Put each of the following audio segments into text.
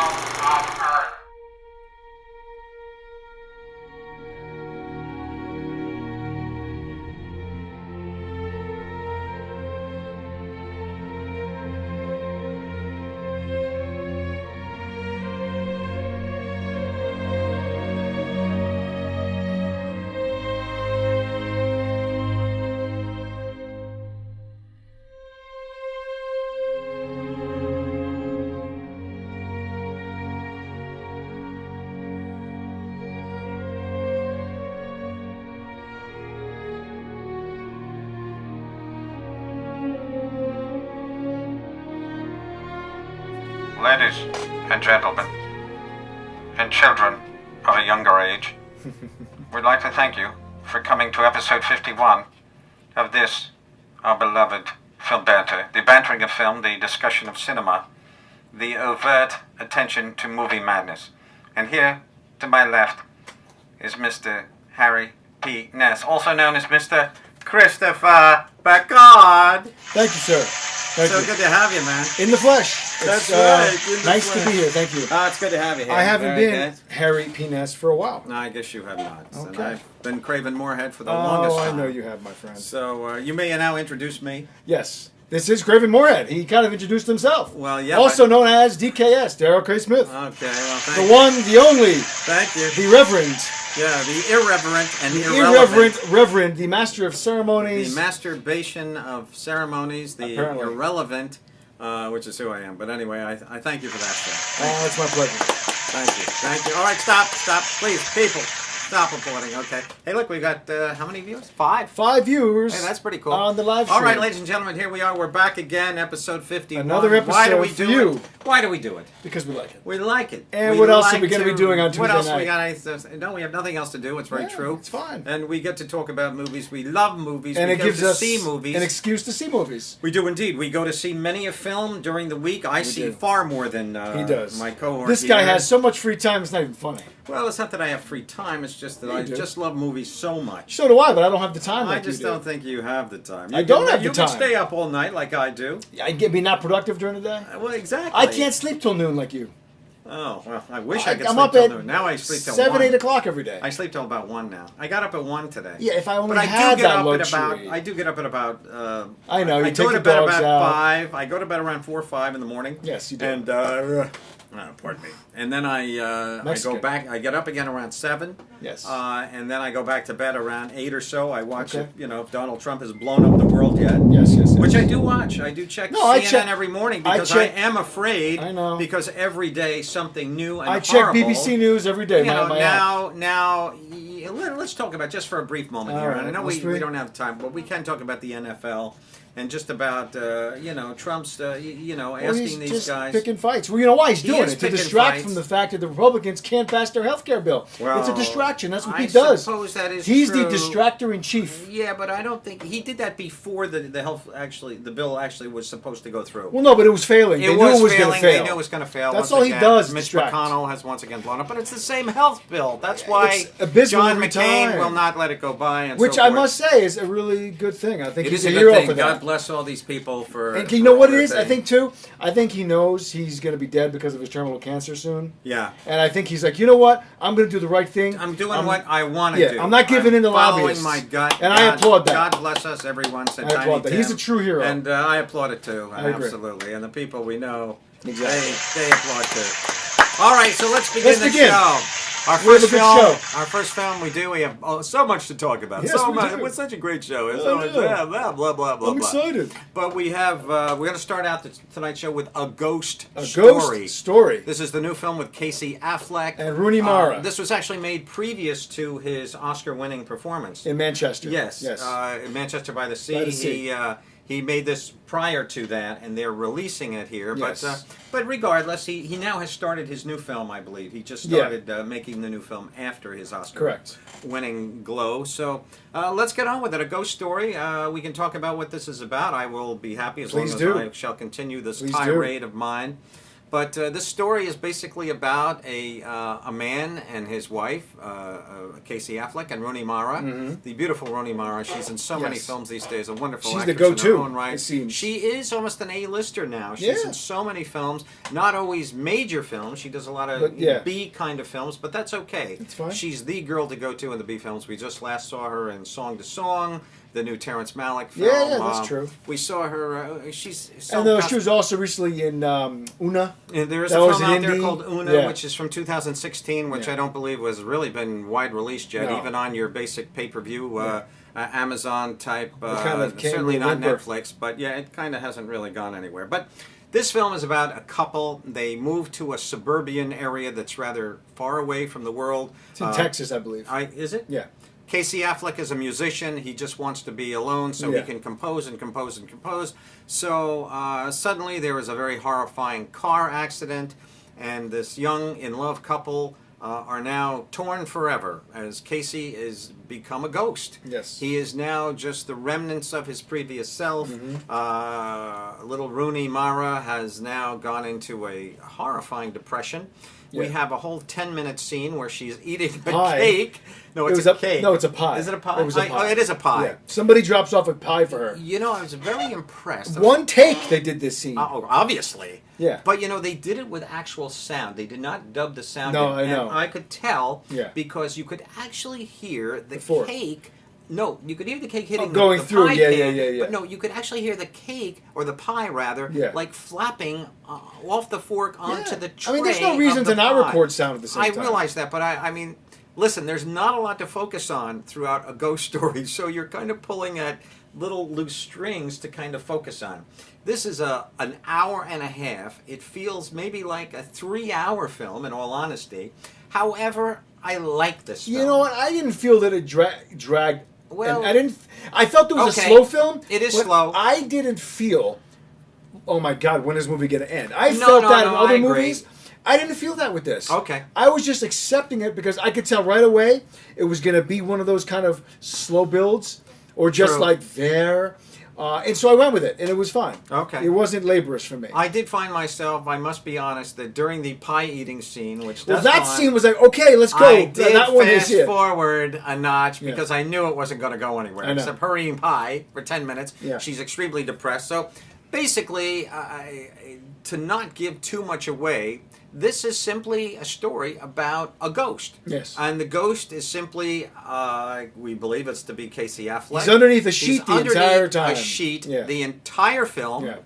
of Earth. Ladies and gentlemen, and children of a younger age, we'd like to thank you for coming to episode 51 of this, our beloved film Banter. The bantering of film, the discussion of cinema, the overt attention to movie madness. And here, to my left, is Mr. Harry P. Ness, also known as Mr. Christopher Bacard. Thank you, sir. Thank So you. good to have you, man. In the flesh. That's It's, right, in the nice flesh. to be here. Thank you. It's good to have you here. I haven't Very been good. Harry P. Ness for a while. No, I guess you have not. And Okay. I've been Craven Moorhead for the longest Oh, I time. know you have, my friend. So you may now introduce me. Yes. This is Craven Moorhead. He kind of introduced himself. Well, yeah. Also known as DKS, Daryl K. Smith. Okay, well, thank The you. one, the only, Thank you. the reverend, Yeah, the irreverent and the irrelevant. reverend, the master of ceremonies. The masturbation of ceremonies, the Apparently. irrelevant, which is who I am. But anyway, I thank you for that, sir. Oh, it's my pleasure. Thank you. Thank you. All right, stop. Please, people. Stop reporting, okay. Hey, look, we got, how many viewers? 5? 5 viewers. Hey, that's pretty cool. On the live All stream. right, ladies and gentlemen, here we are. We're back again, episode 51. Another episode Why do we for do you. it? Why do we do it? Because we like it. We like it. And We what else are like we gonna be doing on What Tuesday else night? we got? No, we have nothing else to do. It's very Yeah, true. it's fine. And we get to talk about movies. We love movies. And we it go gives to us see movies. an excuse to see movies. We do indeed. We go to see many a film during the week. I see do. far more than He does. my cohort. This guy here. has so much free time, it's not even funny. Well, it's not that I have free time. It's just that You I do. just love movies so much. So do I, but I don't have the time I like just you do. don't think you have the time. I don't have the You can time. stay up all night like I do. I can be not productive during the day. Well, exactly. I can't sleep till noon like you. Oh, well, I wish I could I'm sleep up till at noon. Now I sleep till 7, 1. 8 o'clock every day. I sleep till about 1 now. I got up at 1 today. Yeah, if I only But I had do get that up at about. luxury. I do get up at about. I know, you I take go to the bed dogs about out. 5. I go to bed around 4 or 5 in the morning. Yes, you do. And pardon me. And then I go Mexican. back. I get up again around 7. Yes. And then I go back to bed around 8 or so. I watch Okay. it. You know, if Donald Trump has blown up the world yet. Yes, yes, yes. Which I do watch. I do check No, I CNN check- every morning I because check- I am afraid. I know. Because every day something new and I check horrible. BBC News every day. You know, my app. let's talk about just for a brief moment All here. right, And I know let's we do- don't have time, but we can talk about the NFL and just about Trump's Well, asking he's these just guys. picking fights. Well, you know why he's He doing is it? To picking distract fights. from the fact that the Republicans can't pass their health care bill. It's a Well, distraction. That's what I he does. suppose that is He's true. the distractor in chief. Yeah, but I don't think he did that before the bill actually was supposed to go through. Well, no, but it was failing. It They was knew it was going failing. to fail. They knew it was going to fail. That's once all he again. does, Mitch distract. McConnell has once again blown up, but it's the same health bill. That's why It's abysmal John every McCain time. will not let it go by. And Which so I forth. must say is a really good thing. I think It he's is a a hero good thing. for that. God bless all these people for. And you know what it for is? I thing. think too. I think he knows he's going to be dead because of his terminal cancer soon. Yeah. And I think he's like, you know what? I'm going to do the right thing. I'm doing what I want to do. I'm not giving in to following lobbyists. my gut. And I applaud that. God bless us, everyone. Said I Tiny applaud that. He's Tim. a true hero. And I applaud it too. I agree. Absolutely. And the people we know, Exactly. they applaud too. All right, so let's begin Let's the begin. show. Our We have first a good film. show. Our first film we do. We have so much to talk about. Yes, so we much. do. It's such a great show. It's I so much. know. Blah blah blah blah blah. I'm excited. But we have. We're going to start out tonight's show with a ghost A story. ghost story. This is the new film with Casey Affleck And Rooney Mara. This was actually made previous to his Oscar-winning performance. In Manchester. Yes, Yes. in Manchester by the Sea. By the Sea. He made this prior to that, and they're releasing it here. Yes. But regardless, he now has started his new film, I believe. He just started making the new film after his Oscar-winning Glow. So let's get on with it. A ghost story. We can talk about what this is about. I will be happy as Please long do. as I shall continue this Please do. tirade of mine. But this story is basically about a man and his wife, Casey Affleck and Rooney Mara, the beautiful Rooney Mara. She's in so many Yes. films these days. A wonderful She's the actress in go-to, her own right. it seems. She is almost an A-lister now. She's Yeah. in so many films. Not always major films. She does a lot of But, yeah. B kind of films, but that's okay. It's fine. She's the girl to go to in the B films. We just last saw her in Song to Song, the new Terrence Malick film. Yeah, that's true. We saw her. She's so And she was also recently in Una. and there is That a was film an out there indie. called Una, Yeah. which is from 2016, which Yeah. I don't believe was really been wide released yet, No. even on your basic pay-per-view Amazon type. kind of came Certainly to not whimper. Netflix, but yeah, it kind of hasn't really gone anywhere. But this film is about a couple. They move to a suburban area that's rather far away from the world. It's in Texas, I believe. Is it? Yeah. Casey Affleck is a musician. He just wants to be alone so he Yeah. can compose and compose and compose. So suddenly there is a very horrifying car accident, and this young in-love couple are now torn forever as Casey is become a ghost. Yes. He is now just the remnants of his previous self. Mm-hmm. Little Rooney Mara has now gone into a horrifying depression. We Yeah. have a whole 10-minute scene where she's eating a Pie. cake. No, It it's was a cake. No, it's a pie. Is it a pie? It was a pie. Oh, it is a pie. Yeah. Somebody drops off a pie for her. You know, I was very impressed. One take they did this scene. Oh, obviously. Yeah. But you know, they did it with actual sound. They did not dub the sound. No, in. I know. And I could tell Yeah. because you could actually hear the fork. cake. No, you could hear the cake hitting going the through. pie Yeah, pan, yeah. But no, you could actually hear the cake or the pie rather, Yeah. like flapping off the fork onto Yeah. the tray. I mean, there's no reason of the to not pie. record sound at the same I time. realize that, but I mean, listen, there's not a lot to focus on throughout a ghost story, so you're kind of pulling at little loose strings to kind of focus on. This is an hour and a half. It feels maybe like a 3-hour film, in all honesty. However, I like this film. You know what? I didn't feel that it dragged. Well, and I felt it was okay. a slow film. It is but slow. I didn't feel. Oh my God! When is this movie going to end? I No, felt no, that no, in other I agree. movies. I didn't feel that with this. Okay. I was just accepting it because I could tell right away it was going to be one of those kind of slow builds, or just True. like there. And so I went with it, and it was fine. Okay. It wasn't laborious for me. I did find myself, I must be honest, that during the pie eating scene, which well, does that go on, scene was like, okay, let's go. I did that one is fast it. forward a notch Yeah. because I knew it wasn't going to go anywhere. I know. Except her eating pie for 10 minutes. Yeah. She's extremely depressed. So basically, to not give too much away, this is simply a story about a ghost. Yes. And the ghost is simply, we believe it's to be Casey Affleck. He's underneath a He's sheet the underneath entire time. A sheet Yeah. the entire film. Yeah.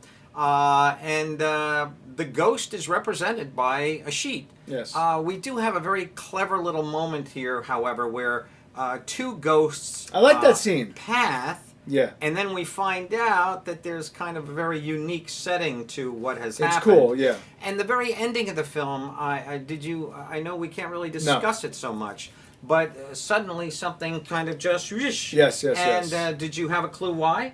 And the ghost is represented by a sheet. Yes. We do have a very clever little moment here, however, where two ghosts I like that scene. path, Yeah. and then we find out that there's kind of a very unique setting to what has It's happened. cool, yeah. And the very ending of the film, I know we can't really discuss it so much, but suddenly something kind of just whoosh. Yes, yes, and, yes. did you have a clue why?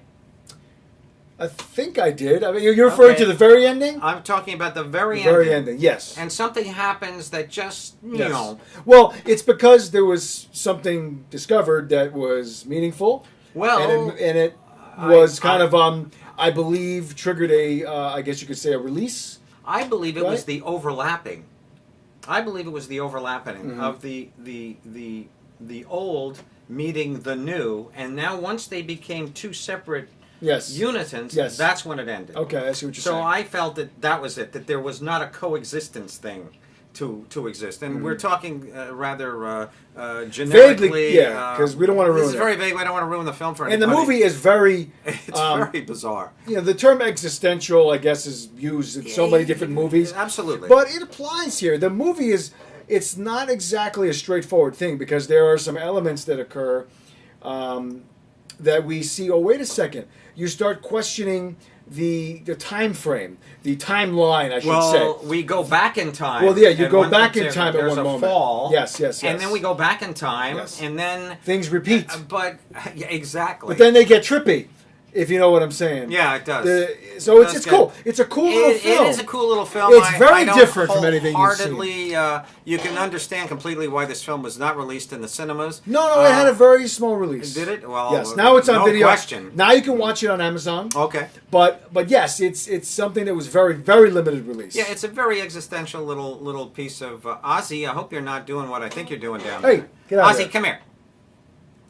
I think I did. I mean, you're referring Okay. to the very ending? I'm talking about the very The very ending. ending, yes. And something happens that just, you Yes. know. Well, it's because there was something discovered that was meaningful. Well, and it was kind I- of, I believe, triggered a, I guess you could say, a release. I believe it was Right? the overlapping. I believe it was the overlapping Mm-hmm. of the old meeting the new, and now once they became two separate Yes. unitons, Yes. that's when it ended. Okay, I see what you're So saying. I felt that was it, that there was not a coexistence thing to exist. And we're talking rather generically. Vaguely, yeah, 'cause we don't wanna This ruin is it. very vague. I don't want to ruin the film for And anybody. the movie is very, It's very bizarre. the term existential, I guess, is used in so many different movies. Absolutely. But it applies here. The movie it's not exactly a straightforward thing because there are some elements that occur that we see, oh, wait a second. You start questioning the time frame, the timeline, I should Well, say. we go back in time. Well, yeah, you and go one- back in there- time at there's one a moment. Fall, Yes, yes, And yes. then we go back in time, Yes. and then. Things repeat. But yeah, exactly. But then they get trippy. if you know what I'm saying. Yeah, it does. So That's it's good. cool. It's a cool little film. It is a cool little film. It's very I don't different from anything you've seen. wholeheartedly, you can understand completely why this film was not released in the cinemas. No, it had a very small release. Did it? Well, yes. Now it's on no video. question. Now you can watch it on Amazon. Okay. But yes, it's something that was very, very limited release. Yeah, it's a very existential little piece of Ozzy. I hope you're not doing what I think you're doing down there. Hey, get out of Ozzy, there. come here.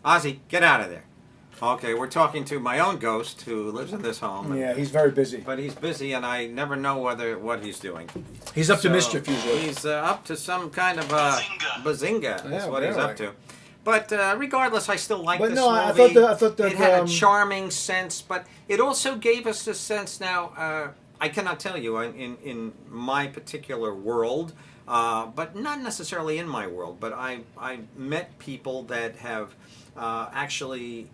Ozzy, get out of there. Okay, we're talking to my own ghost who lives in this home. Yeah, he's very busy. But he's busy, and I never know what he's doing. He's up to mischief usually. He's up to some kind of bazinga. That's Yeah, what he's up to. But regardless, I still like But this no, movie. I thought that it had a charming sense, but it also gave us a sense. Now, I cannot tell you in my particular world, but not necessarily in my world. But I met people that have actually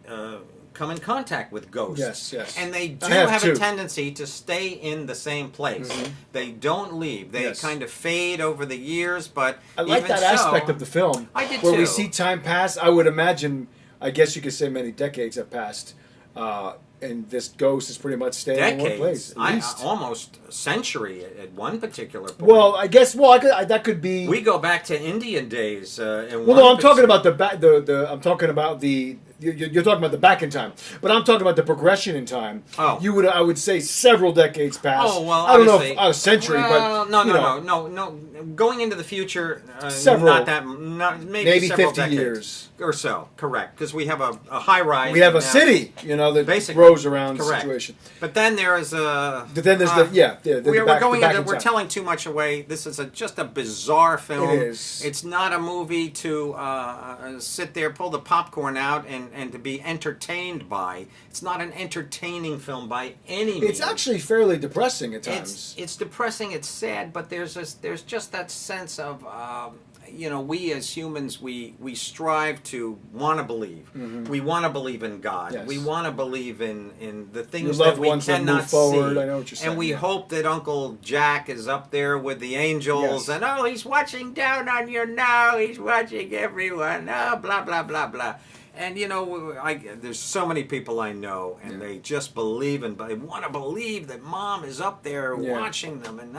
come in contact with ghosts. Yes. And they do I have have too. a tendency to stay in the same place. They don't leave. They Yes. kind of fade over the years, but I like even that so, aspect of the film. I did where we too. see time pass. I would imagine, I guess you could say many decades have passed, and this ghost is pretty much staying in one place. Decades, At least. almost a century at one particular point. Well, I guess. Well, that could be. we go back to Indian days. Well, no, I'm talking about the back. I'm talking about the. You're talking about the back in time, but I'm talking about the progression in time. Oh. I would say several decades past. Oh well, I don't know obviously- if a century, well, but no, you know, no. Going into the future, Several- not maybe several 50 decades years. or so. Correct, because we have a high rise. we have a now. city, that Basically, grows around the correct. situation. But then there is a. But then there's we're going back into. in We're time. telling too much away. This is just a bizarre film. It is. It's not a movie to sit there, pull the popcorn out, and to be entertained by. It's not an entertaining film by any means. It's actually fairly depressing at times. It's depressing. It's sad, but there's just that sense of we as humans we strive to want to believe. We want to believe in God. Yes. We want to believe in the things Your that loved we ones that cannot move forward. see. I know what you're saying, And we yeah. hope that Uncle Jack is up there with the angels, Yes. and he's watching down on you now. He's watching everyone. Oh, blah blah blah blah. And there's so many people I know, and they just believe they want to believe that Mom is up there watching them, and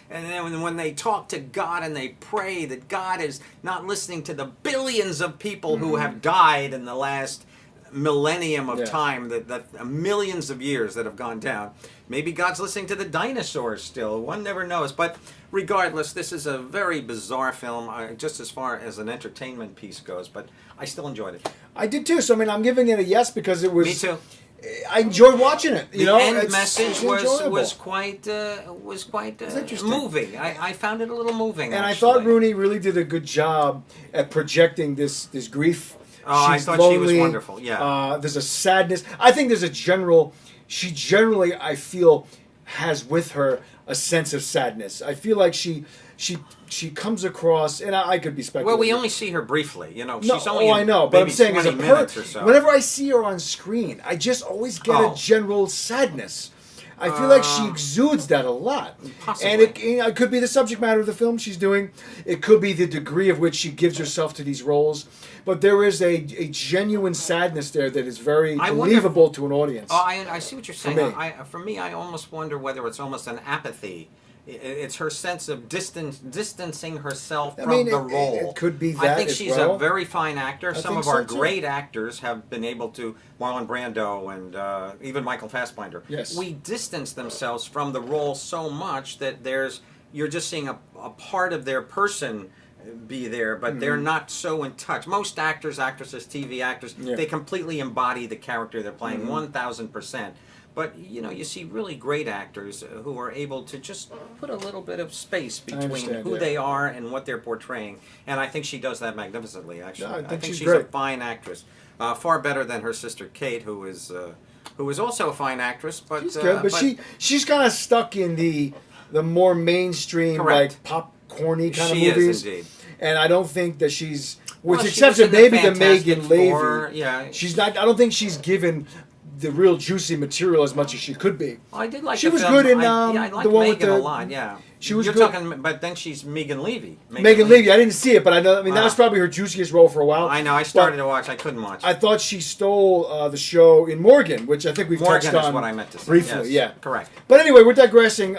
then when they talk to God and they pray that God is not listening to the billions of people who have died in the last millennium of time, that millions of years that have gone down. Maybe God's listening to the dinosaurs still. One never knows. But regardless, this is a very bizarre film, just as far as an entertainment piece goes. But I still enjoyed it. I did too. So I'm giving it a yes because it was. Me too. I enjoyed watching it. The end message was quite interesting. moving. I found it a little moving. And actually. I thought Rooney really did a good job at projecting this grief. Oh, She's I thought lonely. she was wonderful. Yeah. There's a sadness. I think there's a general. She generally, I feel, has with her a sense of sadness. I feel like she comes across, and I could be speculating. Well, we only see her briefly. No, she's only. I know, but maybe I'm saying as a 20 minutes or so. whenever I see her on screen, I just always get a general sadness. I feel like she exudes that a lot. Possibly. And it could be the subject matter of the film she's doing. It could be the degree of which she gives herself to these roles. But there is a genuine sadness there that is very believable to an audience. Oh, I see what you're saying. For me. For me, I almost wonder whether it's almost an apathy. It's her sense of distancing herself from the role. It could be that I think as she's well. a very fine actor. Some think of our so, too. great actors have been able to, Marlon Brando and even Michael Fassbender. Yes. We distance themselves from the role so much that you're just seeing a part of their person be there, but they're not so in touch. Most actors, actresses, TV actors, they completely embody the character they're playing 1,000%. But, you see really great actors who are able to just put a little bit of space between who they are and what they're portraying. And I think she does that magnificently, actually. No, I think she's she's great. a fine actress. Far better than her sister Kate, who is also a fine actress. But She's good, but she's kind of stuck in the more mainstream, Correct. like popcorny kind She of movies. is, indeed. And I don't think that she's, with Well, the she was exception in the maybe to Fantastic Megan Four, Levy, yeah. she's not. I don't think she's given the real juicy material as much as she could be. I did like She the was film. good in I like the one Megan with a lot. Yeah, she was You're good. talking, but then she's Megan Levy. Megan Levy. I didn't see it, but I know. I mean, that Wow. was probably her juiciest role for a while. I know. I started to watch. I couldn't watch. I thought she stole the show in Morgan, which I think we've Morgan touched on is what I meant to say. briefly. Yes, Yeah, correct. But anyway, we're digressing.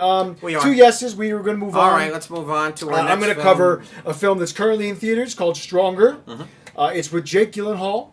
We are. 2 yeses. We were going to move on. All right, let's move on to our next I'm going to film. cover a film that's currently in theaters called Stronger. It's with Jake Gyllenhaal.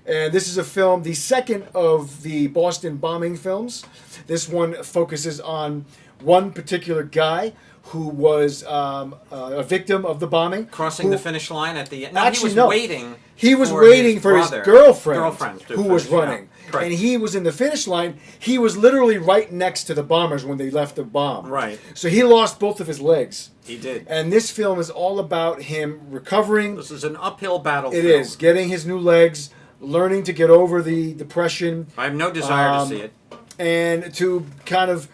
And this is a film, the second of the Boston bombing films. This one focuses on one particular guy who was a victim of the bombing. Crossing the finish line at the end. No, Actually, he was no. waiting. He was for waiting for his brother- girlfriend to who was finish, yeah. running. Correct. And he was in the finish line. He was literally right next to the bombers when they left the bomb. Right. So he lost both of his legs. He did. And this film is all about him recovering. This is an uphill battle. It film. is. Getting his new legs, learning to get over the depression. I have no desire to see it. And to kind of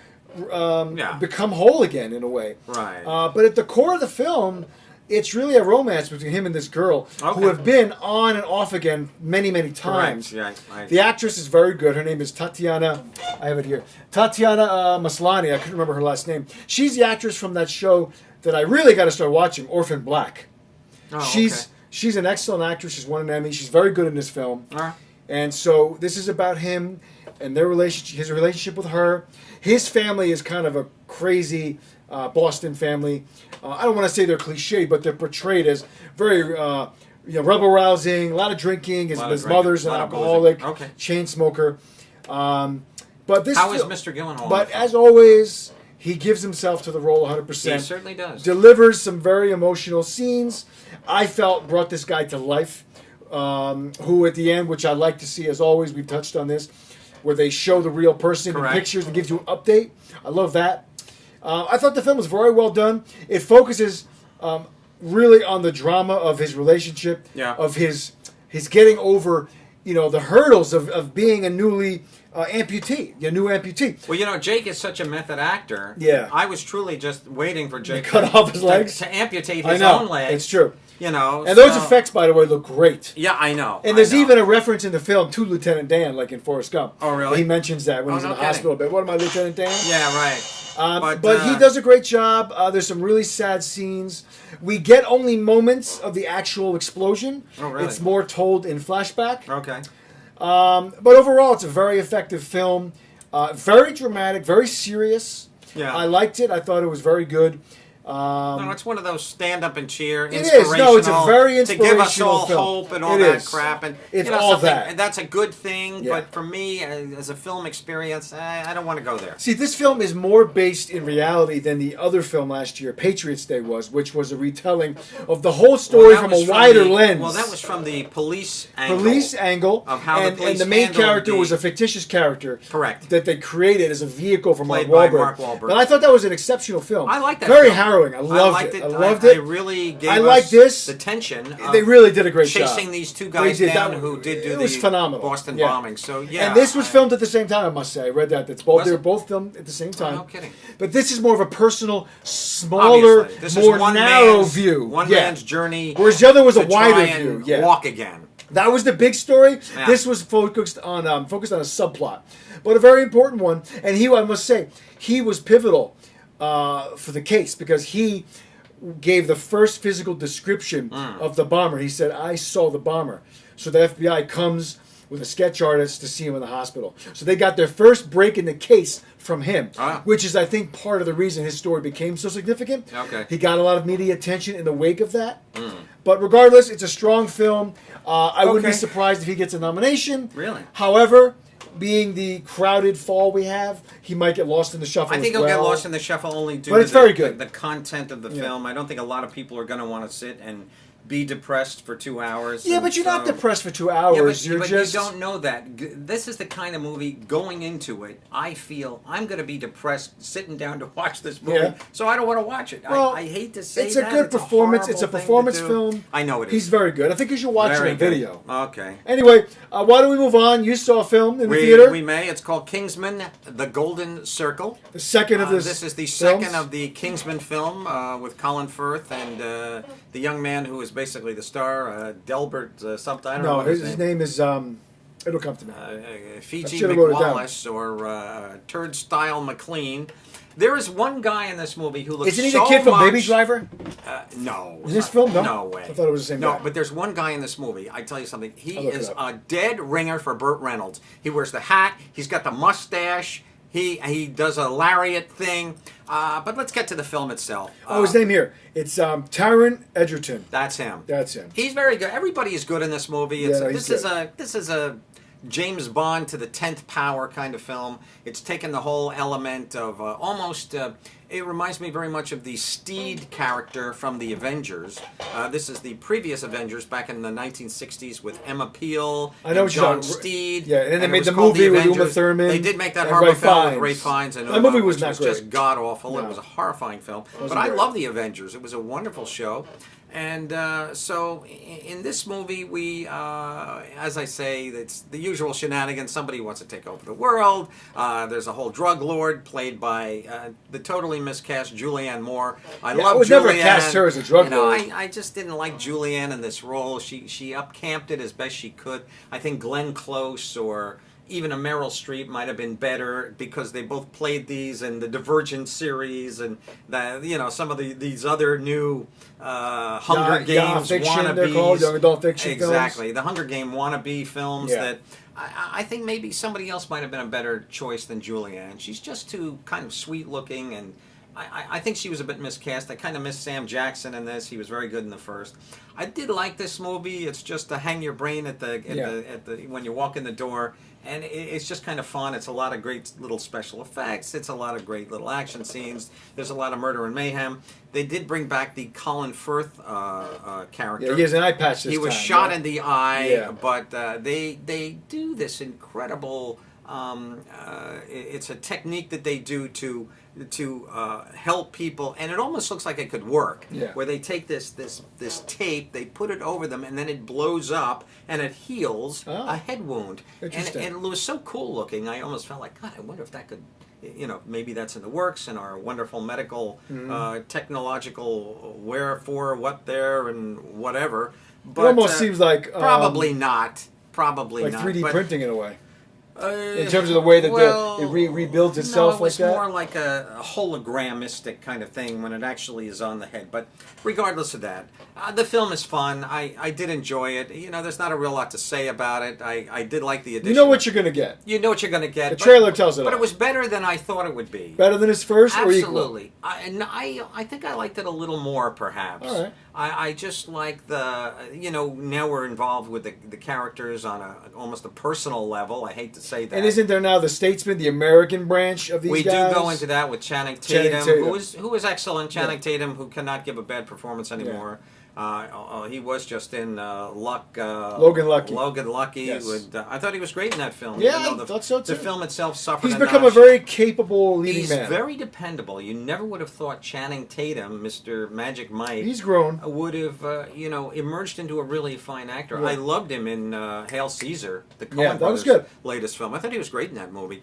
Yeah. become whole again in a way. Right. But at the core of the film, it's really a romance between him and this girl Okay. who have been on and off again many, many times. Correct. Yeah. The actress is very good. Her name is Tatiana. I have it here. Tatiana Maslany. I couldn't remember her last name. She's the actress from that show that I really got to start watching, Orphan Black. Oh, She's an excellent actress. She's won an Emmy. She's very good in this film. All right. And so this is about him and their relationship, his relationship with her. His family is kind of a crazy Boston family. I don't want to say they're cliche, but they're portrayed as very rebel rousing, a lot of drinking. His drinking, mother's an lot of boozing. alcoholic, Okay. chain smoker. But this How is fil- Mr. Gyllenhaal? But in the film? as always, he gives himself to the role 100%. He certainly does. Delivers some very emotional scenes. I felt brought this guy to life. Who at the end, which I like to see as always, we've touched on this, where they show the real person in Correct. pictures and gives you an update. I love that. I thought the film was very well done. It focuses really on the drama of his relationship, Yeah. of his getting over, the hurdles of being a newly amputee, a new amputee. Well, Jake is such a method actor. Yeah. I was truly just waiting for Jake cut off his legs? to amputate I his know, own legs. it's true. And And those effects, by the way, look great. Yeah, I know. And I there's know. even a reference in the film to Lieutenant Dan, like in Forrest Gump. Oh, really? He mentions that when Oh, he's in no the kidding. hospital. But what am I, Lieutenant Dan? Yeah, right. But he does a great job. There's some really sad scenes. We get only moments of the actual explosion. Oh, really? It's more told in flashback. Okay. But overall, it's a very effective film. Very dramatic, very serious. Yeah. I liked it. I thought it was very good. No, it's one of those stand up and cheer, It is. inspirational. No, it's a very to give us inspirational all film. hope and all It that is. crap, and It's all something- that. and that's a good thing. Yeah. But for me, as a film experience, I don't want to go there. See, this film is more based in reality than the other film last year, Patriots Day was, which was a retelling of the whole story That from was a wider the- lens. Well, that was from the police angle. Police angle, of how the and police the main handled character the- was a fictitious character. Correct. That they created as a vehicle for Mark Played by Wahlberg. Mark Wahlberg. But I thought that was an exceptional film. I like that. Very film. harrowing. I loved it. I loved I it. really gave I us like this. the tension. Of They really did a great job. chasing these two guys They did. down That- who did do it was the phenomenal. Boston Yeah. bombing. So yeah, And this was filmed at the same time, I must say. I read that. That's both. Was They were it? both filmed at the same time. no kidding. But this is more of a personal, smaller, Obviously. This more is one narrow man's, view. One Yeah. man's journey. Whereas the other was a to try wider and view. Yeah. Walk again. That was the big story. Yeah. This was focused on a subplot, but a very important one. And I must say, he was pivotal for the case because he gave the first physical description of the bomber. He said, "I saw the bomber." So the FBI comes with a sketch artist to see him in the hospital. So they got their first break in the case from him, which is, I think, part of the reason his story became so significant. Okay. He got a lot of media attention in the wake of that. But regardless, it's a strong film. I wouldn't be Okay. surprised if he gets a nomination. Really? However, being the crowded fall we have, he might get lost in the shuffle. I think as he'll get well. lost in the shuffle only due But to it's very good. the content of the Yeah. film. I don't think a lot of people are going to want to sit and be depressed for 2 hours. Yeah, and but you're not so- depressed for 2 Yeah, hours. but, you're but just you don't know that. This is the kind of movie, going into it, I feel I'm going to be depressed sitting down to watch this movie, Yeah. so I don't want to watch it. Well, I hate to say it's that. a good performance. It's a horrible thing to performance do. film. I know it is. He's very good. I think you should watch Very it on good. video. Okay. Anyway, why don't we move on? You saw a film in the theater. We may. It's called Kingsman: The Golden Circle. The second of This is the second films. of the Kingsman film with Colin Firth and the young man who is basically the star, Delbert something. I don't know No, what his name is It'll come to me. Fiji should've wrote it down. McWallace or Turnstile McLean. There is one guy in this movie who looks Isn't he so the kid from much- Baby Driver? No. In this film? No? No way. I thought it was the same No, guy. but there's one guy in this movie. I tell you something. He I'll look is it up. a dead ringer for Burt Reynolds. He wears the hat. He's got the mustache. He does a lariat thing. But let's get to the film itself. His name here. It's Taron Egerton. That's him. That's him. He's very good. Everybody is good in this movie. It's, Yeah, he's this is a James Bond to the 10th power kind of film. It's taken the whole element of almost. It reminds me very much of the Steed character from the Avengers. This is the previous Avengers back in the 1960s with Emma Peel I know and what you're John talking- Steed. yeah, and then they it made was the called movie with Uma Avengers. Thurman They did make that and horrible Ray film with Fiennes. Ray Fiennes. And That movie was which not was great. just god awful. No. It was a horrifying film. Wasn't But I great. love the Avengers. It was a wonderful show. And so in this movie, we, as I say, it's the usual shenanigans. Somebody wants to take over the world. There's a whole drug lord played by the totally miscast Julianne Moore. I Yeah, love I would Julianne. never cast her as a drug lord. I just didn't like Julianne in this role. She upcamped it as best she could. I think Glenn Close or even a Meryl Streep might have been better because they both played these in the Divergent series and some of these other new Hunger Games fiction, wannabes. they're called, young adult fiction exactly, films. the Hunger Game wannabe films Yeah. that I think maybe somebody else might have been a better choice than Julianne. She's just too kind of sweet looking and. I think she was a bit miscast. I kind of miss Sam Jackson in this. He was very good in the first. I did like this movie. It's just to hang your brain at the when you walk in the door, and it's just kind of fun. It's a lot of great little special effects. It's a lot of great little action scenes. There's a lot of murder and mayhem. They did bring back the Colin Firth character. Yeah, he has an eye patch this He was time, shot yeah. in the eye, Yeah. but they do this incredible. It's a technique that they do to help people, and it almost looks like it could work. Yeah. Where they take this tape, they put it over them, and then it blows up and it heals a head wound. Interesting. And it was so cool looking. I almost felt like, God, I wonder if that could. Maybe that's in the works in our wonderful medical, technological wherefore, what there, and whatever. But It almost seems like probably not. Probably like not. 3D but, printing in a way. In terms of the way that it rebuilds itself no, it was like that? more like a hologrammistic kind of thing when it actually is on the head. But regardless of that, the film is fun. I did enjoy it. There's not a real lot to say about it. I did like the addition. You know what you're going to get. You know what you're going to get. The trailer tells it But all. it was better than I thought it would be. Better than his first or equal? Absolutely. I think I liked it a little more, perhaps. All right. I just like the, now we're involved with the characters on almost a personal level. I hate to say that. And isn't there now the Statesman, the American branch of these we guys? do go into that with Channing Channing Tatum, Tatum. who is excellent. Channing Yeah. Tatum, who cannot give a bad performance anymore. He was just in Logan Lucky. Logan Lucky. Yes. I thought he was great in that film. Yeah, even though I thought so too. The film itself suffered. He's a become a notch. very capable leading He's man. very dependable. You never would have thought Channing Tatum, Mr. Magic Mike, He's grown. would have emerged into a really fine actor. Yeah. I loved him in Hail Caesar, the Coen Yeah, that brothers' was good. latest film. I thought he was great in that movie.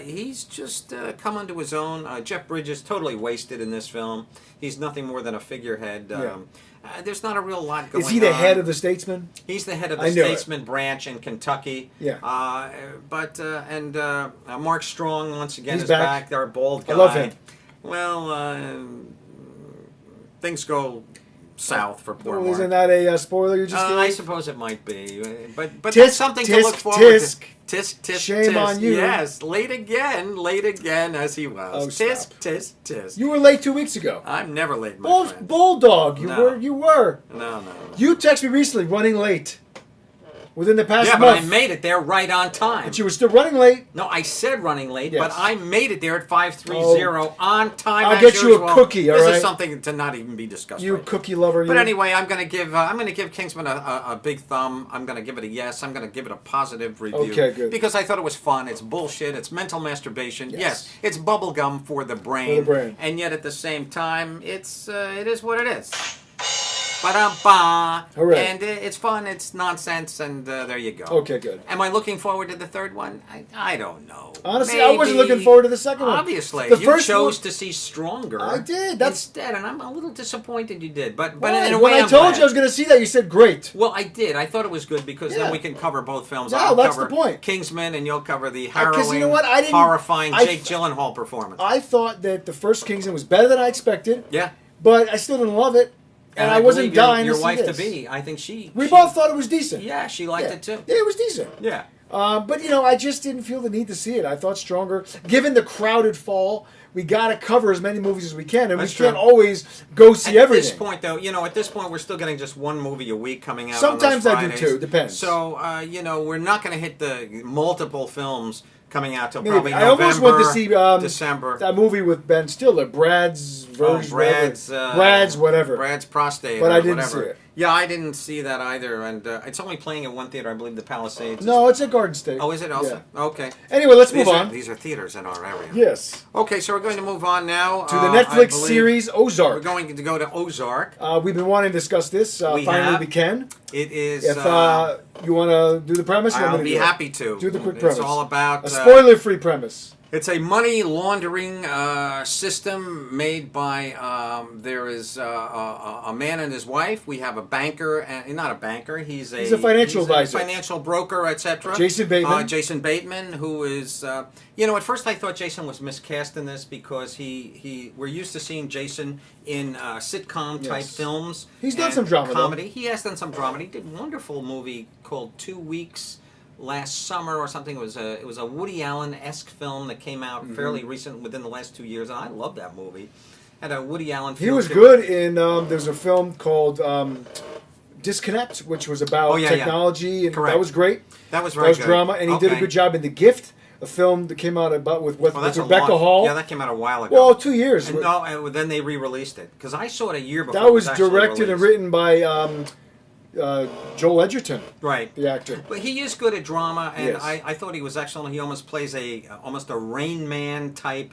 He's just come onto his own. Jeff Bridges totally wasted in this film. He's nothing more than a figurehead. Yeah. There's not a real lot going on. Is he the head of the Statesman? He's the head of I the knew it. Statesman branch in Kentucky. Yeah. Mark Strong once again He's is back. back. Our bald guy. I love him. Well, things go south for poor Well, Mark. isn't that a spoiler you just gave? I suppose it might be, but Tisk, that's something to tisk, look forward tisk. to. Tisk, tisk, Shame tisk. on you. Yes, late again, as he was. Oh, tisk, stop. tisk, tisk. You were late 2 weeks ago. I'm never late, my friend. Bulldog, you No. were. You were. No. You texted me recently, running late. Within the past Yeah, but month. I made it there right on time. But you were still running late. No, I said running late, Yes. but I made it there at 5:30 on time. I'll as get you a usual. cookie, all This right? is something to not even be discussed. You right cookie lover. But you. anyway, I'm going to give Kingsman a big thumb. I'm going to give it a yes. I'm going to give it a positive review. Okay, good. Because I thought it was fun. It's bullshit. It's mental masturbation. Yes. It's bubblegum for the brain. For the brain. And yet at the same time, it is what it is. Ba-da-ba. Hooray. And it's fun, it's nonsense, and there you go. Okay, good. Am I looking forward to the third one? I don't know. Honestly, I wasn't looking forward to the second one. Obviously. The You first chose one- to see Stronger. I did. That's instead, and I'm a little disappointed you did. But Why? in a When way, I I'm told glad. you I was going to see that, you said great. Well, I did. I thought it was good because Yeah. then we can cover both films. No, I'll that's cover the point. Kingsman, and you'll cover the 'cause harrowing, you know what? I didn't- horrifying I- Jake Gyllenhaal performance. I thought that the first Kingsman was better than I expected, yeah. but I still didn't love it, and I wasn't believe your- dying your to see wife this. to be. I think she. We both thought it was decent. Yeah, she liked yeah. it too. Yeah, it was decent. Yeah. But, I just didn't feel the need to see it. I thought Stronger, given the crowded fall, we got to cover as many movies as we can, and That's we can't true. always go see At everything. this point, though, at this point, we're still getting just one movie a week coming out. Sometimes on I those do Fridays. too, depends. So, we're not going to hit the multiple films coming out till Maybe. probably I November, almost went to see December. that movie with Ben Stiller, Brad's version, Brad's whatever. Brad's prostate, But or I didn't whatever. see it. Yeah, I didn't see that either, and it's only playing at one theater, I believe, the Palisades. No, it's at Garden State. Oh, is it also? Yeah. Okay. Anyway, let's These move are, on. These are theaters in our area. Yes. Okay, so we're going to move on now To the I Netflix believe series Ozark. We're going to go to Ozark. We've been wanting to discuss this. We Finally, have. we can. It is. If you want to do the premise, you want I'll me to be do it? happy to. Do the quick It's premise. all about A spoiler-free premise. It's a money laundering system made by. There is a man and his wife. We have a banker, and not a banker. He's a financial advisor. financial broker, etc. Jason Bateman. Jason Bateman, who is. At first I thought Jason was miscast in this because we're used to seeing Jason in sitcom type Yes. films. He's done and some drama, though. comedy. He has done some drama. He did a wonderful movie called 2 Weeks last summer or something. It was a Woody Allen-esque film that came out Mm-hmm. fairly recent, within the last 2 years, and I love that movie. Had a Woody Allen. He feel was to good it. in. There's a film called Disconnect, which was about yeah. technology, and Correct. that was great. That was That very was good. drama, and he did a Okay. good job in The Gift, a film that came out about with Well, that's a Rebecca long- Hall. Yeah, that came out a while ago. Well, 2 years. And then they re-released it because I saw it a year before. That it was actually directed and released. written by Joel Edgerton, Right. the actor. But he is good at drama, and Yes. I thought he was excellent. He almost plays almost a Rain Man type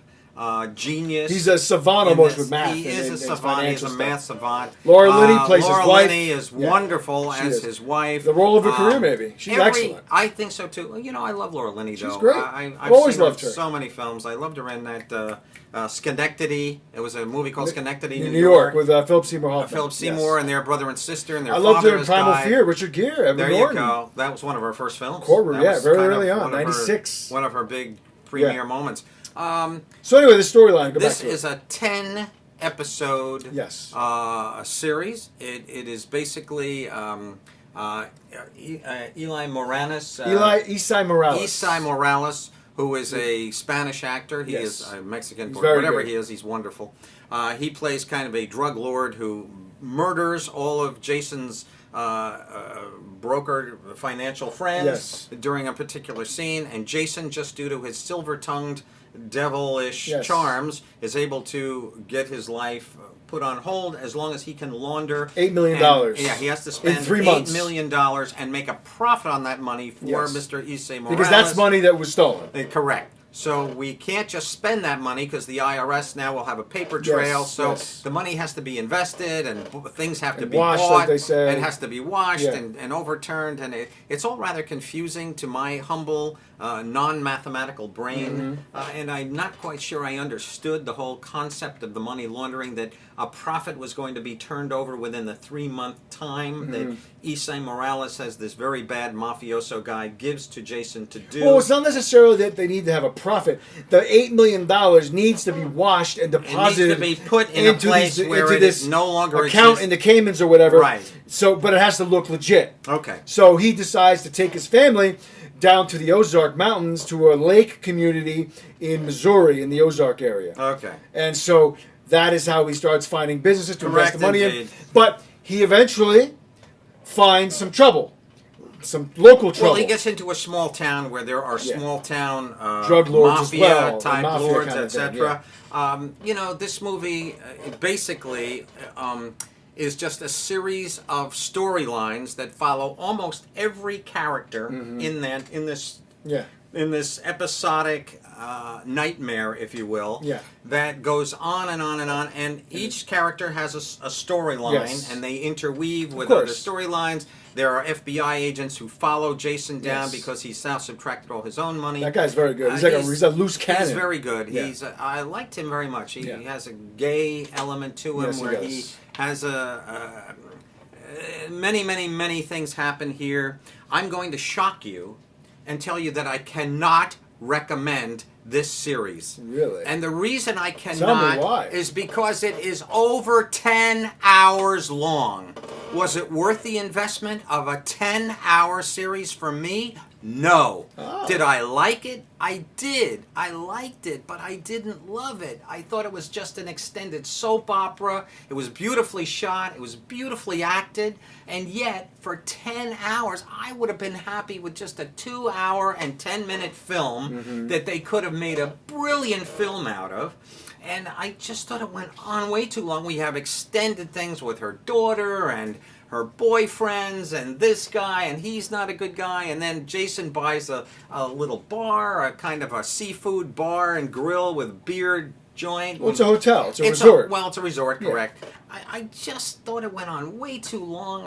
genius. He's a savant in almost this. with math. He and- is and a savant. He's a financial math stuff. savant. Laura Linney plays his Laura wife. Linney is Yeah. wonderful She as is. his wife. The role of her career, maybe. She's excellent. I think so too. I love Laura Linney. She's though. great. I've I've always seen loved her. in so many films. I loved her in that Schenectady. It was a movie called Schenectady, In New York with Philip Seymour Hoffman. Philip Seymour Yes. and their brother and sister and their I loved father her in has Primal died. Fear. Richard Gere, Evan There Norton. you go. That was one of her first films. Courtroom, That yeah, was very kind of early on, one of her- 96. One of her big premiere Yeah. moments. So anyway, the storyline. Go This back to is a 10 episode Yes. series. It is basically Eli Moranis. Isai Morales. Isai Morales, who is a Spanish actor. He Yes. is a Mexican, He's but very whatever good. he is, he's wonderful. He plays kind of a drug lord who murders all of Jason's broker financial friends Yes. during a particular scene, and Jason, just due to his silver-tongued, devilish Yes. charms, is able to get his life put on hold as long as he can launder $8 million. and- Yeah, he has to spend in 3 $8 months. million and make a profit on that money for Yes. Mr. Issei Morales. Because that's money that was stolen. Correct. So we can't just spend that money because the IRS now will have a paper trail. Yes, so yes. the money has to be invested and things have to And be washed, bought. like they say. And has to be washed Yeah. and overturned. And it's all rather confusing to my humble, non-mathematical brain. Mm-hmm. And I'm not quite sure I understood the whole concept of the money laundering, that a profit was going to be turned over within the 3-month time that Issei Morales, as this very bad mafioso guy, gives to Jason to do. Well, it's not necessarily that they need to have a profit. The $8 million needs to be washed and It needs deposited to be put in a into place these- where into it this is no longer account exists. in the Caymans or whatever. Right. So, but it has to look legit. Okay. So he decides to take his family down to the Ozark Mountains to a lake community in Missouri in the Ozark area. Okay. And so that is how he starts finding businesses to invest the Correct, money in. indeed. But he eventually finds some trouble, some local trouble. Well, he gets into a small town where there are Yeah. small town Drug lords as mafia well, type the mafia lords, kind of thing, etc. This movie basically is just a series of storylines that follow almost every character in this. Yeah. in this episodic nightmare, if you will, Yeah. that goes on and on and on, and each character has a storyline, Yes. and they interweave with course. other storylines. There are FBI agents who follow Jason down Yes. because he's now subtracted all his own money. That guy's very good. He's he's a loose cannon. He's very good. Yeah. I liked him very much. He Yeah. has a gay element to him Yes, he where he does. has many things happen here. I'm going to shock you and tell you that I cannot recommend this series. Really? And the reason I Tell me cannot why. is because it is over 10 hours long. Was it worth the investment of a 10-hour series for me? No. Oh. Did I like it? I did. I liked it, but I didn't love it. I thought it was just an extended soap opera. It was beautifully shot. It was beautifully acted. And yet, for 10 hours, I would have been happy with just a 2-hour and 10-minute film that they could have made a brilliant film out of. And I just thought it went on way too long. We have extended things with her daughter and her boyfriends and this guy, and he's not a good guy. And then Jason buys a little bar, a kind of a seafood bar and grill with beer joint. Well, it's a hotel. It's a resort. It's a resort, Yeah. correct. I just thought it went on way too long.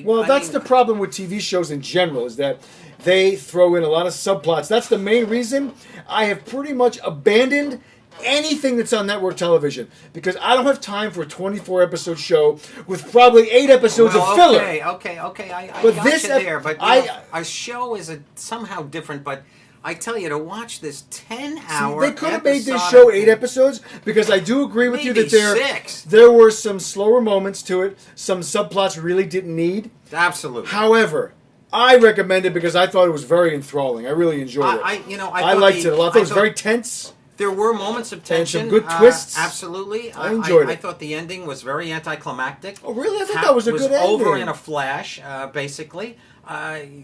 Well, that's the problem with TV shows in general, is that they throw in a lot of subplots. That's the main reason I have pretty much abandoned anything that's on network television, because I don't have time for a 24-episode show with probably 8 episodes of filler. Okay. I But got this you ep- there. But I- you know, a show is somehow different. But I tell you, to watch this 10-hour They could have made this show 8 episodes, because I do agree with you Maybe that 6. there were some slower moments to it. Some subplots really didn't need. Absolutely. However, I recommend it because I thought it was very enthralling. I really enjoyed it. I I liked it a lot. I thought it was very tense. There were moments of tension. some good twists. Absolutely. I enjoyed it. I thought the ending was very anticlimactic. Oh, really? I thought that was a good ending. Over in a flash, basically. I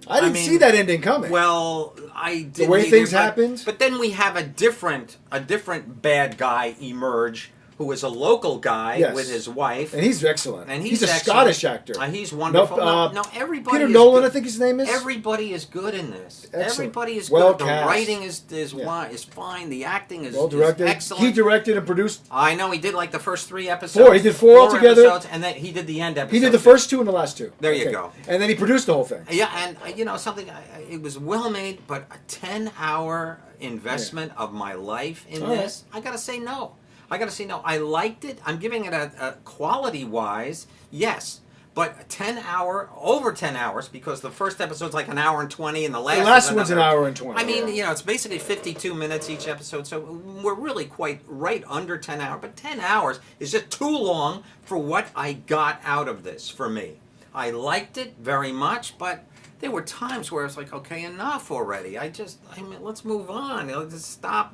didn't see that ending coming. Well, I didn't way either, things but- happened? But then we have a different bad guy emerge, who is a local guy Yes. with his wife. And he's excellent. And he's a excellent. Scottish actor. He's wonderful. Nope, no, everybody. Peter is Nolan, good. I think his name is. Everybody is good in this. Excellent. Everybody is Well good. cast. The writing is Yeah. is fine. The acting is Well directed. excellent. He directed and produced. I know he did like the first 3 episodes. 4. He did 4 altogether. Episodes, and then he did the end episode. He did the first 2 and the last 2. There you go. And then he produced the whole thing. Yeah, and something. It was well made, but a 10-hour investment of my life in All this. I gotta say no. I liked it. I'm giving it a quality-wise, yes. But over 10 hours, because the first episode's like an hour and 20, and the last is one's an another- hour and 20. I mean, it's basically 52 minutes each episode, so we're really quite right under 10 hours. But 10 hours is just too long for what I got out of this for me. I liked it very much, but there were times where it's like, okay, enough already. Let's move on. Just stop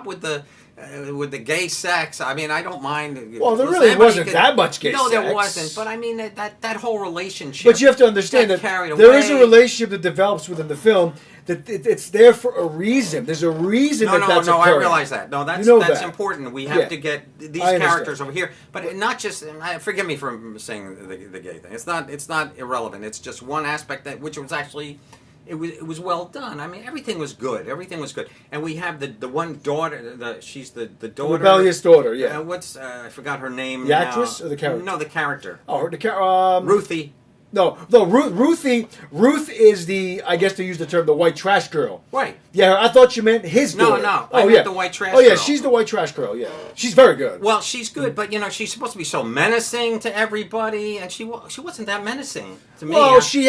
with the gay sex. I mean, I don't mind. Well, there Listen, really anybody wasn't that much gay No, sex. there wasn't. But I mean, that whole relationship. But you have to understand that carried there is a away. relationship that develops within the film, that it's there for a reason. There's a reason that's I occurring. realize that. No, that's You know that's that. important. We have Yeah. to get these I understand. characters over here, but not just. Forgive me for saying the gay thing. It's not irrelevant. It's just one aspect which was actually. It was well done. I mean, everything was good. And we have the one daughter. She's the daughter. Rebellious daughter, yeah. I forgot her name. The actress or the character? No, the character. Oh, Ruthie. No, Ruth is I guess to use the term, the white trash girl. Right. Yeah, I thought you meant his No, daughter. no, Oh, I meant yeah. the white trash Oh, yeah, girl. she's the white trash girl, yeah. She's very good. Well, she's good, but she's supposed to be so menacing to everybody, and she wasn't that menacing to me. Well, she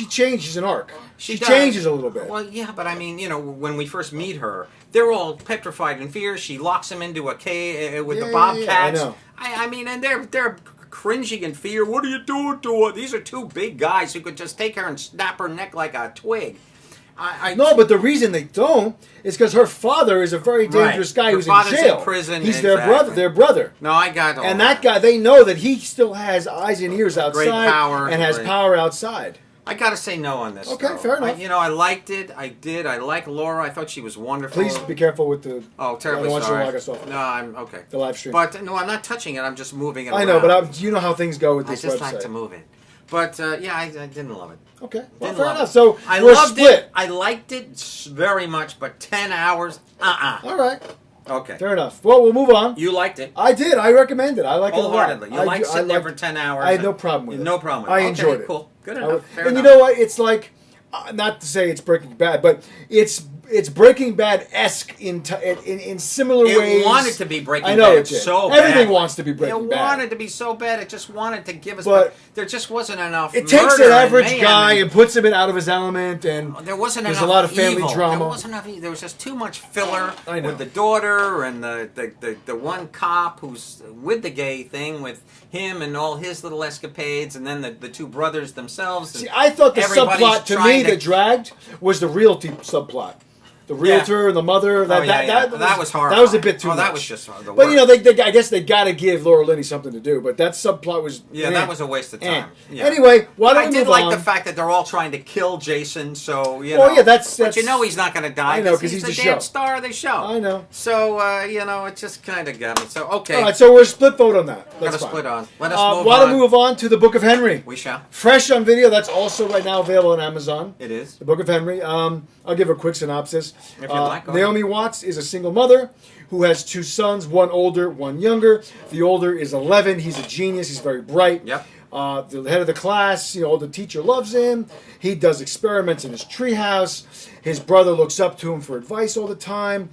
changes an arc. She does. changes a little bit. Well, yeah, but I mean, when we first meet her, they're all petrified in fear. She locks them into a cage with the bobcats. I know. I mean, and they're cringing in fear. What are you doing to her? These are 2 big guys who could just take her and snap her neck like a twig. No, but the reason they don't is because her father is a very dangerous guy Her who's father's in jail. in prison, He's exactly. their brother. No, I got all And that guy, they know that he still has eyes and ears outside Great power, and has great. power outside. I gotta say no on this. Okay, though. fair enough. I liked it. I did. I like Laura. I thought she was wonderful. Please be careful with the. Oh, terribly I don't want sorry. you to log us off. No, I'm okay. The live stream. But no, I'm not touching it. I'm just moving it. I know, around. but you know how things go with I this just website. like to move it. But yeah, I didn't love it. Okay, well, Didn't fair love enough. it. So I we're loved split. it. I liked it very much, but 10 hours, All right, Okay. fair enough. Well, we'll move on. You liked it. I did. I recommend it. I like it a lot. Wholeheartedly. You like I sitting there for liked- 10 hours. I had no problem with it. No problem with I it. enjoyed Okay, it. Cool. Good I enough. would- Fair and enough. you know what? It's like, not to say it's Breaking Bad, but it's Breaking Bad-esque in similar ways. It wanted to be Breaking I know Bad it did. so Everything bad. wants to be Breaking It Bad. wanted to be so bad. It just wanted to give us, But there just wasn't enough. It takes murder an and average mayhem guy and- and puts him out of his element, and There wasn't there's enough a lot of family evil. drama. There wasn't enough. There was just too much filler I know. with the daughter and the one cop who's with the gay thing with him and all his little escapades, and then the two brothers themselves. And See, I thought the everybody's subplot to me trying to- that dragged was the realty subplot. The realtor and the mother. That was horrible. That was a bit too much. That was just the But you know, worst. I guess they got to give Laura Linney something to do. But that subplot was That was a waste of time. Yeah. Anyway, why don't I we did move like on? the fact that they're all trying to kill Jason, so you Well, know. yeah, that's- But you know he's not going to die. I know, 'cause he's the the damn show. star of the show. I know. So it just kind of got me. So okay, All right, so we're split vote on that. we're That's gonna fine. split on. Let us move Why on. don't we move on to the Book of Henry? We shall. Fresh on video. That's also right now available on Amazon. It is. The Book of Henry. I'll give a quick synopsis. If you'd like, go Naomi Watts is a single mother who has two sons, one older, one younger. The older is 11. He's a genius. He's very bright. Yep. The head of the class, the teacher loves him. He does experiments in his treehouse. His brother looks up to him for advice all the time.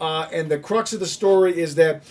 And the crux of the story is that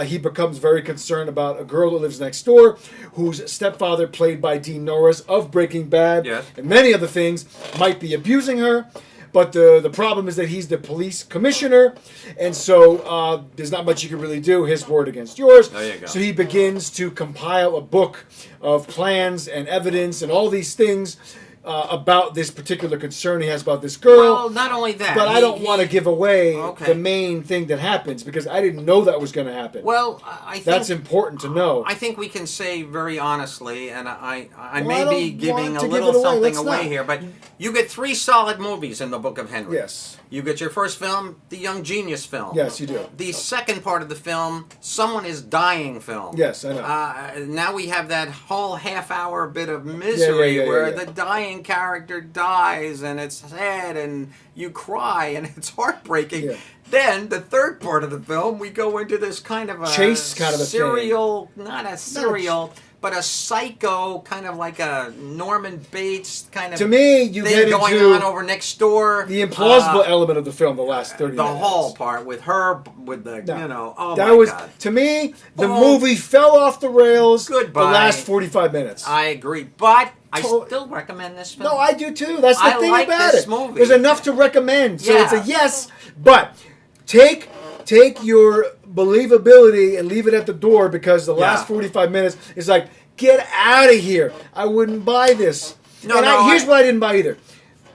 he becomes very concerned about a girl that lives next door, whose stepfather, played by Dean Norris of Breaking Bad, Yes. and many other things, might be abusing her. But the problem is that he's the police commissioner, and so there's not much you can really do. His word against yours. There you go. So he begins to compile a book of plans and evidence and all these things about this particular concern he has about this girl. Well, not only that, But I don't want to give away Okay. the main thing that happens because I didn't know that was going to happen. Well, I think That's important to know. I think we can say very honestly, and I Well, I may be don't giving want a to give little it away. something Let's away not. here, but you get 3 solid movies in the Book of Henry. Yes. You get your first film, the Young Genius film. Yes, you do. The second part of the film, Someone is Dying film. Yes, I know. Now we have that whole half-hour bit of misery where the dying character dies, and it's sad, and you cry, and it's heartbreaking. Yeah. Then the third part of the film, we go into this kind of a Chase kind of a thing. serial, not a serial, but a psycho, kind of like a Norman Bates kind of To me, you thing get going into on over next door. the implausible element of the film, the last 30 the minutes. whole part with her, with the, No. oh that my was God. to me the Oh. movie fell off the rails. Goodbye. The last 45 minutes. I agree, but I To- still recommend this film. No, I do too. That's the I thing like about this it. movie. There's enough to recommend, so Yeah. it's a yes. But take your believability and leave it at the door because the last Yeah. 45 minutes is like, get out of here. I wouldn't buy this. No, and no, here's what I didn't buy either.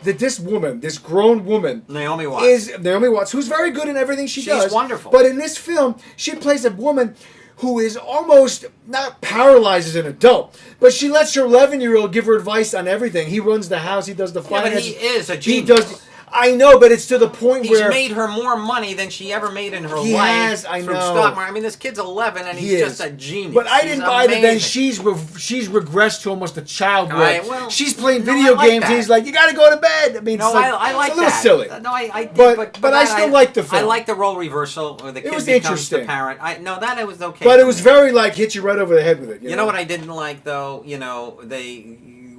That this woman, this grown woman, Naomi Watts. is Naomi Watts, who's very good in everything she She's does. wonderful. But in this film, she plays a woman who is almost not paralyzed as an adult, but she lets her 11-year-old give her advice on everything. He runs the house, he does the Yeah, but finances. he is a He genius. does. I know, but it's to the point He's where made her more money than she ever made in her He life has, I through know. stock market. I mean, this kid's 11 and he he's is just a genius. But I He's didn't buy that. Then amazing. she's regressed to almost a child. Right, role. well, she's playing no, video I like games. that. And he's like, "You got to go to bed." I mean, No, it's like, I like it's a little that. silly. No, I did, But I still like the film. I like the role reversal where the kid was becomes interesting. the parent. That it was okay. But for it was me. very like hit you right over the head with it. You know what I didn't like though?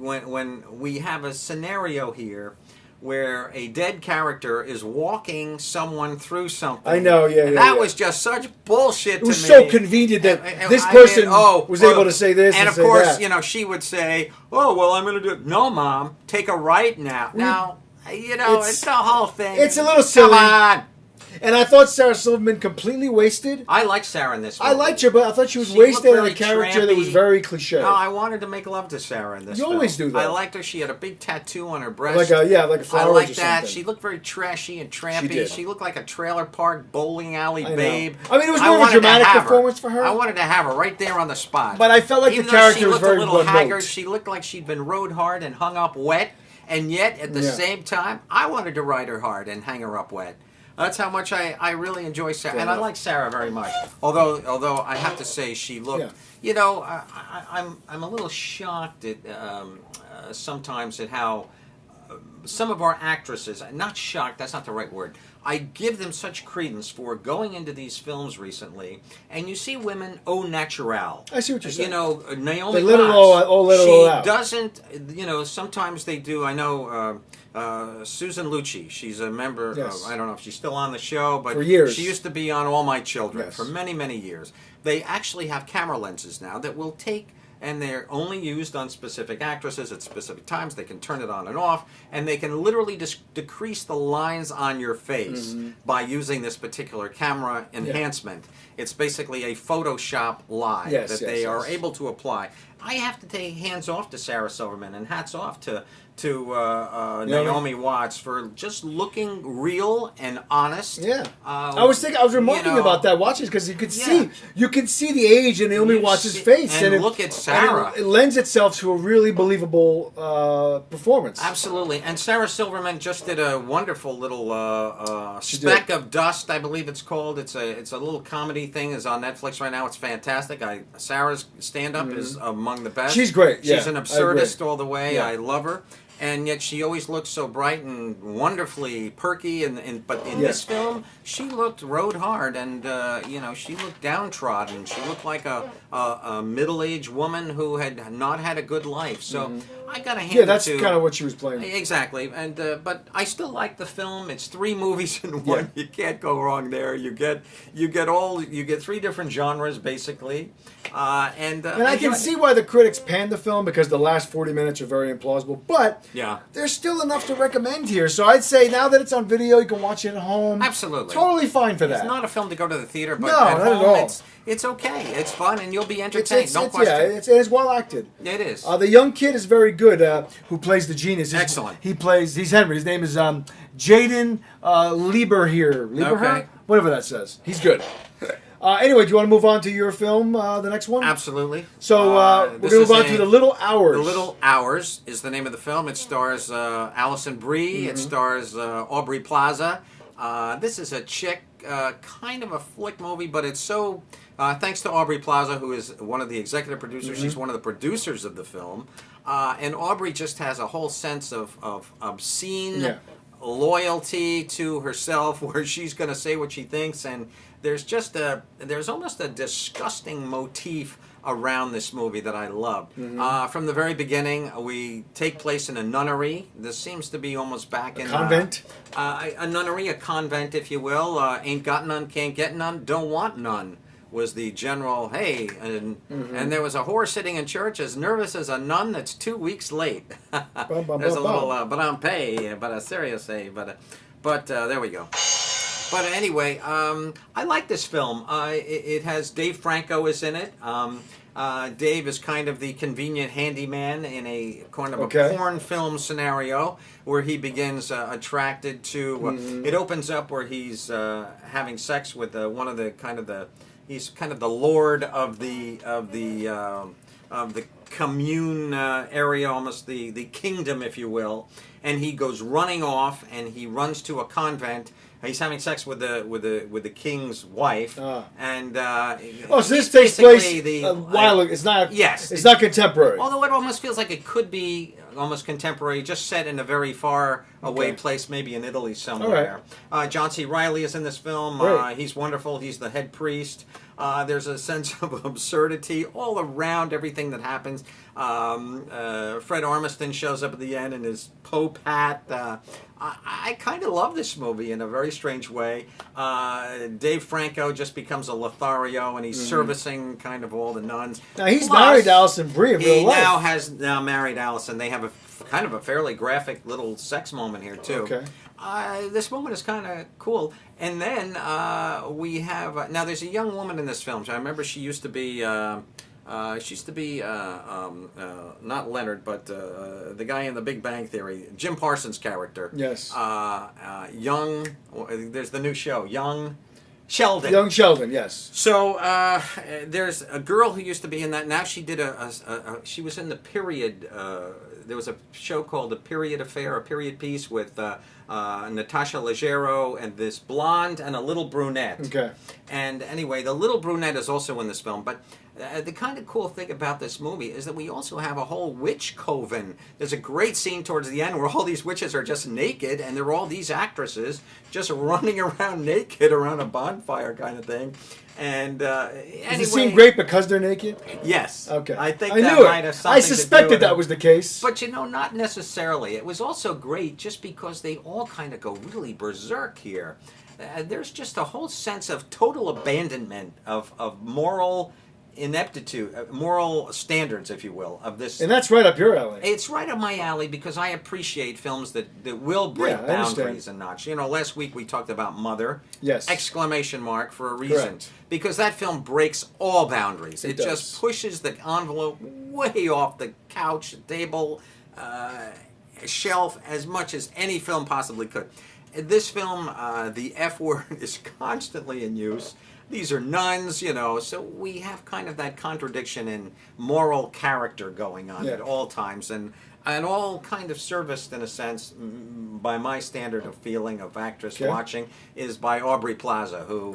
When we have a scenario here where a dead character is walking someone through something. I know, yeah, and yeah, that yeah. was just such bullshit to me. It was so convenient that this I person mean, was able to say this and of say course, that. she would say, "Oh, well, I'm going to do it." No, Mom, take a right now. Now, it's the whole thing. it's a little silly. Come on. And I thought Sarah Silverman completely wasted. I like Sarah in this movie. I liked her, but I thought she was She looked wasted on a very character that was trampy. very cliche. No, I wanted to make love to Sarah in this You film. always do that. I liked her. She had a big tattoo on her breast. like a I flower like or that. something. She looked very trashy and trampy. She did. She looked like a trailer park bowling alley I know. babe. I mean, it was more of a wanted to dramatic have performance for her. I wanted to have her right there on the spot. But I felt like Even the though character she was looked very a little one haggard. note. She looked like she'd been rode hard and hung up wet. And yet, at the Yeah. same time, I wanted to ride her hard and hang her up wet. That's how much I really enjoy Sarah, and I like Sarah very much. Although I have to say she looked, Yeah. you know, I'm a little shocked at sometimes at how some of our actresses, not shocked, that's not the right word. I give them such credence for going into these films recently, and you see women au naturel. I see what you're saying. You know, Naomi They let it Watts, all let it all out. she doesn't, you know, sometimes they do. I know Susan Lucci, she's a member Yes. of, I don't know if she's still on the show, but For years. she used to be on All My Children Yes. for many, many years. They actually have camera lenses now that will take, and they're only used on specific actresses at specific times. They can turn it on and off, and they can literally decrease the lines on your face by using this particular camera enhancement. It's basically a Photoshop lie that they are able to apply. I have to take hands off to Sarah Silverman and hats off to Naomi Watts for just looking real and honest. Yeah, I was remarking about that watching because you can see the age in Naomi Watts' face, and it, look at Sarah. And it lends itself to a really believable performance. Absolutely, and Sarah Silverman just did a wonderful little Speck of Dust, I believe it's called. It's a little comedy thing. Is on Netflix right now. It's fantastic. Sarah's stand-up is among the best. She's great. She's an absurdist all the way. Yeah. I love her. And yet she always looks so bright and wonderfully perky. But in this film, she looked rode hard, and you know, she looked downtrodden. She looked like a middle-aged woman who had not had a good life. So I got to hand it to. Yeah, that's kind of what she was playing. Exactly, and but I still like the film. It's 3 movies in one. You can't go wrong there. You get three different genres basically, and I can see why the critics panned the film because the last 40 minutes are very implausible. But there's still enough to recommend here. So I'd say now that it's on video, you can watch it at home. Absolutely, totally fine for that. It's not a film to go to the theater, but no, at not home, at all. It's okay. It's fun, and you'll be entertained. No question. Yeah, it's well acted. It is. The young kid is very good. Who plays the genius? Excellent. He's Henry. His name is Jaden Lieberher. Okay. Whatever that says. He's good. Anyway, do you want to move on to your film, the next one? Absolutely. So we're going to move on to The Little Hours. The Little Hours is the name of the film. It stars Alison Brie. It stars Aubrey Plaza. This is a chick, kind of a flick movie, but it's so... thanks to Aubrey Plaza, who is one of the executive producers. She's one of the producers of the film. And Aubrey just has a whole sense of obscene loyalty to herself, where she's going to say what she thinks, and there's almost a disgusting motif around this movie that I love. From the very beginning, we take place in a nunnery. This seems to be almost back in convent. A nunnery, a convent, if you will. Ain't got none, can't get none, don't want none. Was the general, hey, and there was a whore sitting in church as nervous as a nun that's 2 weeks late. There's a little, but I'm pay, but a serious say, but there we go. But anyway, I like this film. It has Dave Franco is in it. Dave is kind of the convenient handyman in a kind of a porn film scenario where he begins attracted to. It opens up where he's having sex with one of the kind of the. He's kind of the lord of the commune area, almost the kingdom, if you will. And he goes running off, and he runs to a convent. He's having sex with the king's wife, and so this takes place a while ago. It's not. Yes, it's not contemporary. Although it almost feels like it could be almost contemporary, just set in a very far away place, maybe in Italy somewhere. Right. John C. Reilly is in this film. He's wonderful. He's the head priest. There's a sense of absurdity all around everything that happens. Fred Armisen shows up at the end in his Pope hat. I kind of love this movie in a very strange way. Dave Franco just becomes a Lothario, and he's servicing kind of all the nuns. Now he's married to Alison Brie in real life. He now married Alison. They have a kind of a fairly graphic little sex moment here too. Okay. This moment is kind of cool. And then we have now there's a young woman in this film. I remember she used to be not Leonard, but the guy in The Big Bang Theory, Jim Parsons' character. Yes. Young. There's the new show, Young. Sheldon. Young Sheldon, yes. So there's a girl who used to be in that. Now she did she was in the period. There was a show called The Period Affair, a period piece with Natasha Leggero and this blonde and a little brunette. Okay. And anyway, the little brunette is also in this film. But the kind of cool thing about this movie is that we also have a whole witch coven. There's a great scene towards the end where all these witches are just naked, and there are all these actresses just running around naked around a bonfire kind of thing. And anyway, Does it seem great because they're naked? Yes. Okay. I think I that knew might it. have something I to do suspected with that it. was the case. But not necessarily. It was also great just because they all kind of go really berserk here. There's just a whole sense of total abandonment of moral ineptitude, moral standards, if you will, of this. And that's right up your alley. It's right up my alley because I appreciate films that will break Yeah, I boundaries understand. a notch. Last week we talked about Mother. Yes. Exclamation mark for a reason. Correct. Because that film breaks all boundaries. It does. just pushes the envelope way off the couch, table, shelf as much as any film possibly could. This film, the F word is constantly in use. These are nuns, so we have kind of that contradiction in moral character going on at all times, and all kind of serviced in a sense by my standard of feeling of actress watching is by Aubrey Plaza, who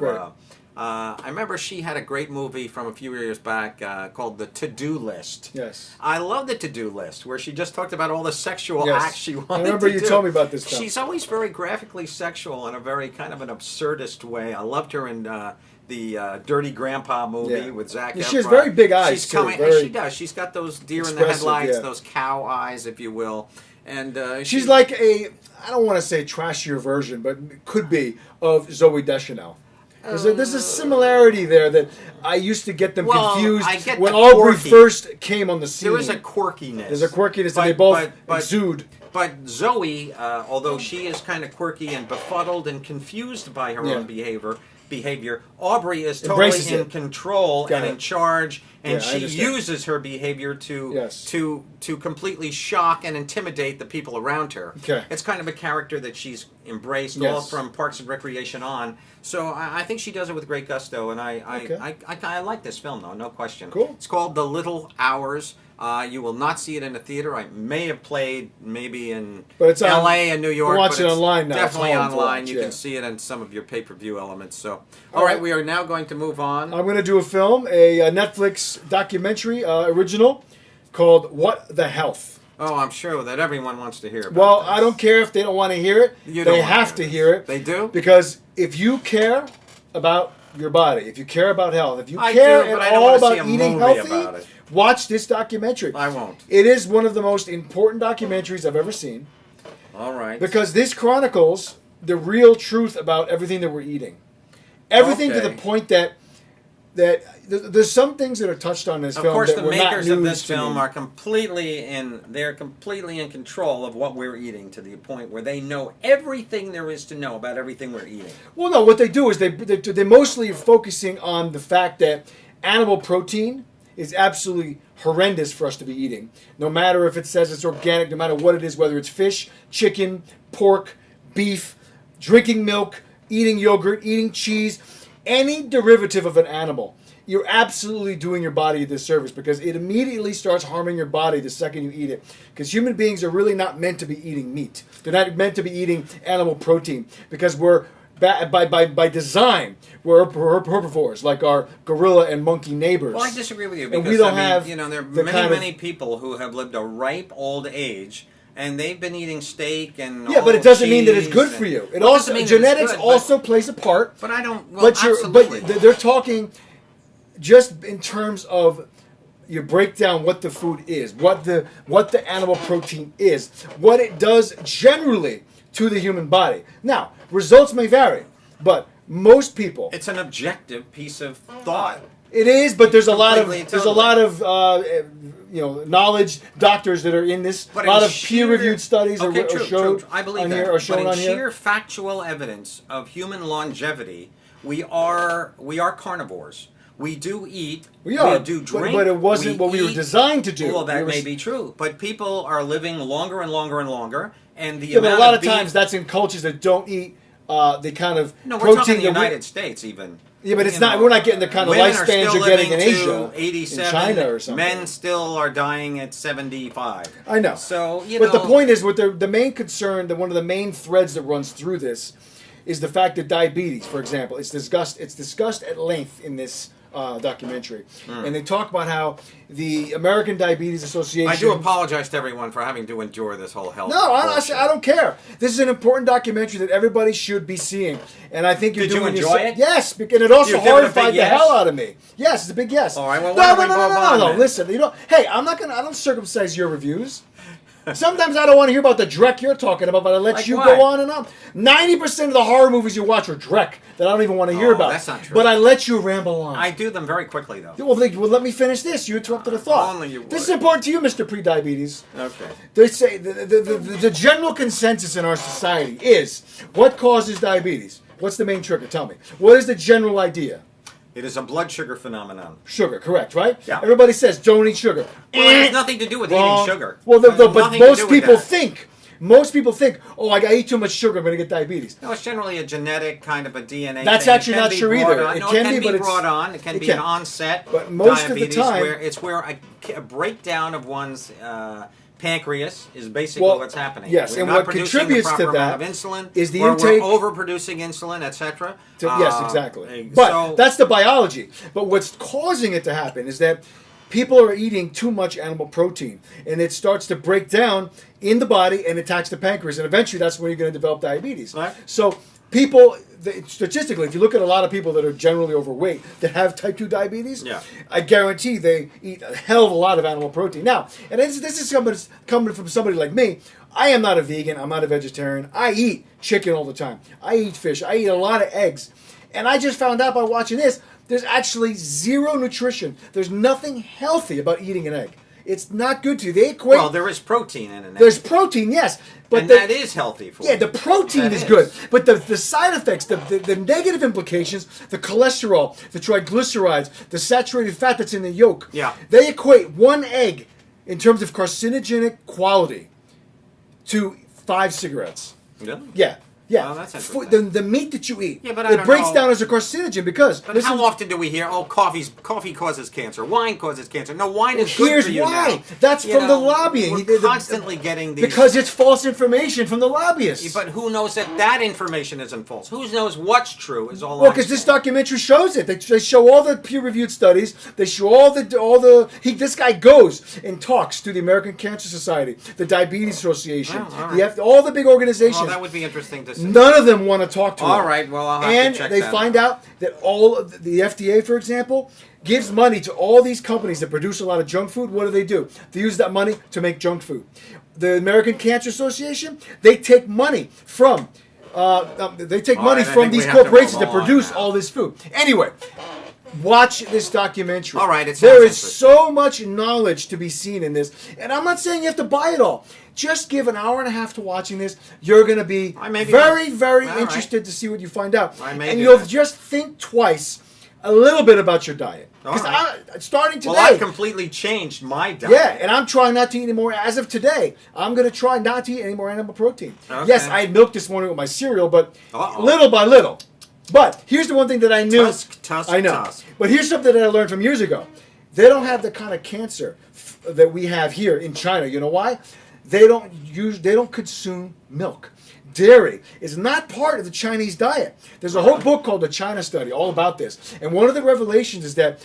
I remember she had a great movie from a few years back called The To-Do List. Yes. I love The To-Do List, where she just talked about all the sexual acts she wanted to do. I remember you told me about this stuff. She's always very graphically sexual in a very kind of an absurdist way. I loved her in the Dirty Grandpa movie with Zac Efron. She has very big eyes, She's too, coming, very and she does. She's got those deer in the expressive, headlights, yeah. those cow eyes, if you will. And She's like I don't want to say trashier version, but could be, of Zoe Deschanel. There's a similarity there that I used to get them confused I get when the Aubrey quirky. first came on the scene. There is a quirkiness. There's a quirkiness, and they both exude. But Zoe, although she is kind of quirky and befuddled and confused by her own behavior, Aubrey is totally Embraces in it. control Got and it. in charge, and Yeah, I she understand. uses her behavior to completely shock and intimidate the people around her. Okay. It's kind of a character that she's embraced all Yes. from Parks and Recreation on. So I think she does it with great gusto, and I like this film, though, no question. Cool. It's called The Little Hours. You will not see it in a theater. I may have played maybe in But it's on- L.A. and New York. you can watch but it it's online now. It's Definitely home to online. watch, You yeah. can see it in some of your pay-per-view elements. So, All all right, right. we are now going to move on. I'm going to do a film, a Netflix documentary original called What the Health. Oh, I'm sure that everyone wants to hear about Well, this. I don't care if they don't want to hear it. You don't They wanna have to hear it. They do? Because if you care about your body, if you care about health, if you I care do, but at I don't all wanna see about a eating movie healthy, about it. watch this documentary. I won't. It is one of the most important documentaries I've ever seen All right. because this chronicles the real truth about everything that we're eating. Everything to the Okay. point that there's some things that are touched on in this Of film course, that the were not makers of news this to film me. are completely in control of what we're eating to the point where they know everything there is to know about everything we're eating. Well, no, what they do is they mostly are focusing on the fact that animal protein is absolutely horrendous for us to be eating. No matter if it says it's organic, no matter what it is, whether it's fish, chicken, pork, beef, drinking milk, eating yogurt, eating cheese, any derivative of an animal, you're absolutely doing your body a disservice because it immediately starts harming your body the second you eat it. Because human beings are really not meant to be eating meat. They're not meant to be eating animal protein because we're by design, we're herbivores like our gorilla and monkey neighbors. Well, I disagree with you And because we don't I mean, have there are the many, kind of- many people who have lived a ripe old age. And they've been eating steak and Yeah, but it doesn't mean that it's good for you. It Well, also doesn't mean that it's genetics good, also plays a part. But I don't. Well, But absolutely. they're talking just in terms of you break down what the food is, what the animal protein is, what it does generally to the human body. Now, results may vary, but most people It's an objective piece of thought. it is, but there's a lot of Completely, there's a lot of knowledge doctors that are in this. But A lot in of peer-reviewed studies okay, are true, showed true. I believe on that. here, are shown but in on sheer here. factual evidence of human longevity, we are carnivores. We do eat. We are, do drink. but it wasn't what we were eat. designed to do. Well, that We were may be true, but people are living longer and longer and longer, and the Yeah, but amount a lot of beef- times that's in cultures that don't eat the kind of No, we're protein talking the that we- United States even. Yeah, but it's You not. know, We're not getting the kind of women are lifespans still you're getting in living Asia, to in 87. China, or something. Men still are dying at 75. I know. So But the point is, with the main concern, that one of the main threads that runs through this is the fact that diabetes, for example, it's discussed at length in this documentary, and they talk about how the American Diabetes Association. I do apologize to everyone for having to endure this whole health. No, bullshit. I don't care. This is an important documentary that everybody should be seeing, and I think you're Did you doing enjoy it? Yes, and it also You give it a horrified big the yes? hell out of me. Yes, it's a big yes. All right, well, no, why no, don't no, we no, move no, on no. then? Listen, hey, I don't circumcise your reviews. Sometimes I don't want to hear about the dreck you're talking about, but I let Like you what? go on and on. 90% of the horror movies you watch are dreck that I don't even want to hear Oh, about. that's not true. But I let you ramble on. I do them very quickly, though. Well, let me finish this. You interrupted a thought. Only you would. This is important to you, Mr. Pre-Diabetes. Okay. They say the general consensus in our society is what causes diabetes? What's the main trigger? Tell me. What is the general idea? It is a blood sugar phenomenon. Sugar, correct, right? Yeah. Everybody says don't eat sugar. Well, it has nothing to do with Wrong. eating sugar. Well, It has but nothing to most do with people that. think, oh, I eat too much sugar, I'm going to get diabetes. No, it's generally a genetic kind of a DNA. That's thing. actually It can not be true brought either. on. It No, can it be, can but be it's- brought on. It can it be can. an onset. But most of the diabetes time- where it's where a breakdown of one's pancreas is basically Well, what's happening. yes, We're and not what producing contributes the to proper that amount of insulin is the or intake- we're overproducing insulin, etc. Yes, exactly. But so, that's the biology. But what's causing it to happen is that people are eating too much animal protein, and it starts to break down in the body and attacks the pancreas, and eventually that's when you're going to develop diabetes. Right. So people, statistically, if you look at a lot of people that are generally overweight that have type 2 diabetes, Yeah. I guarantee they eat a hell of a lot of animal protein. Now, and this is coming from somebody like me. I am not a vegan. I'm not a vegetarian. I eat chicken all the time. I eat fish. I eat a lot of eggs. And I just found out by watching this, there's actually zero nutrition. There's nothing healthy about eating an egg. It's not good to you. They equate. well, there is protein in it. There's protein, yes, but and that is healthy for yeah, you. the protein That is good, but the side effects, the negative implications, the cholesterol, the triglycerides, the saturated fat that's in the yolk, Yeah. they equate one egg in terms of carcinogenic quality to 5 cigarettes. Really? Yeah. Yeah, Oh, that's interesting. the meat that you eat, Yeah, but I it don't breaks know. down as a carcinogen because. But listen, how often do we hear, coffee causes cancer, wine causes cancer? No, wine is good here's for you why. now. That's You from the know, lobbying. We're constantly getting these. because it's false information from the lobbyists. But who knows that information isn't false? Who knows what's true is all. Well, I'm because this saying. documentary shows it. They show all the peer-reviewed studies. They show all the. This guy goes and talks to the American Cancer Society, the Diabetes Association, Oh, all right. all the big organizations. Well, that would be interesting to see. None of them want to talk to him. All right, well, I'll have and to check they that find out that all of the FDA, for example, gives money to all these companies that produce a lot of junk food. What do? They use that money to make junk food. The American Cancer Association, they take money from All money right, I from think these we have to corporations move that on produce now. all this food. Anyway, watch this documentary. All right, it sounds there is interesting. so much knowledge to be seen in this, and I'm not saying you have to buy it all. Just give an hour and a half to watching this. You're going to be I may be- very, very All right. interested to see what you find out, I may and do you'll that. just think twice a little bit about your diet. All Because right. starting today, Well, I've completely changed my diet. yeah, and I'm trying not to eat anymore. As of today, I'm going to try not to eat any more animal protein. Okay. Yes, I had milk this morning with my cereal, but Uh-oh. little by little. But here's the one thing that I knew. Tusk, I know. tusk. But here's something that I learned from years ago. They don't have the kind of cancer that we have here in China. You know why? They don't consume milk. Dairy is not part of the Chinese diet. There's a whole book called The China Study all about this. And one of the revelations is that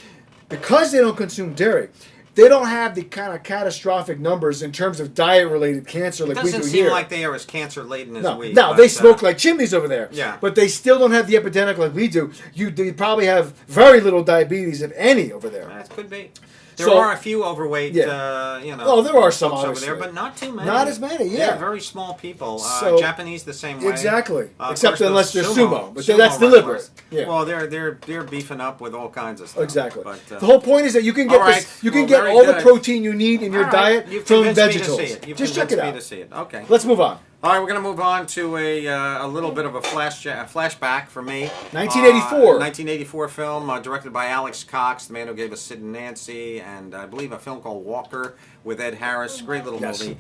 because they don't consume dairy, they don't have the kind of catastrophic numbers in terms of diet-related cancer like It we doesn't do seem here. like they are as cancer-laden as No, we. no, but, they smoke like chimneys over there. Yeah. But they still don't have the epidemic like we do. They probably have very little diabetes, if any, over there. That could be. There So- are a few overweight, Yeah. Oh, there are some, folks over obviously. there, but not too many. Not as many, yeah. They're very small people. So- Japanese the same way. Exactly. Of Except course, unless those they're sumo. But that's deliberate. wrestlers. Yeah. Well, they're beefing up with all kinds of stuff. Exactly. But, the whole point is that you can get all right. this. You can Well, get very all the good. protein you need in your All right. diet You've from convinced me to vegetables. see it. You've Just check it convinced me out. to see it. Okay. Let's move on. All right, we're going to move on to a little bit of a flashback for me. 1984. 1984 film directed by Alex Cox, the man who gave us Sid and Nancy, and I believe a film called Walker, with Ed Harris. Great little Yes. movie.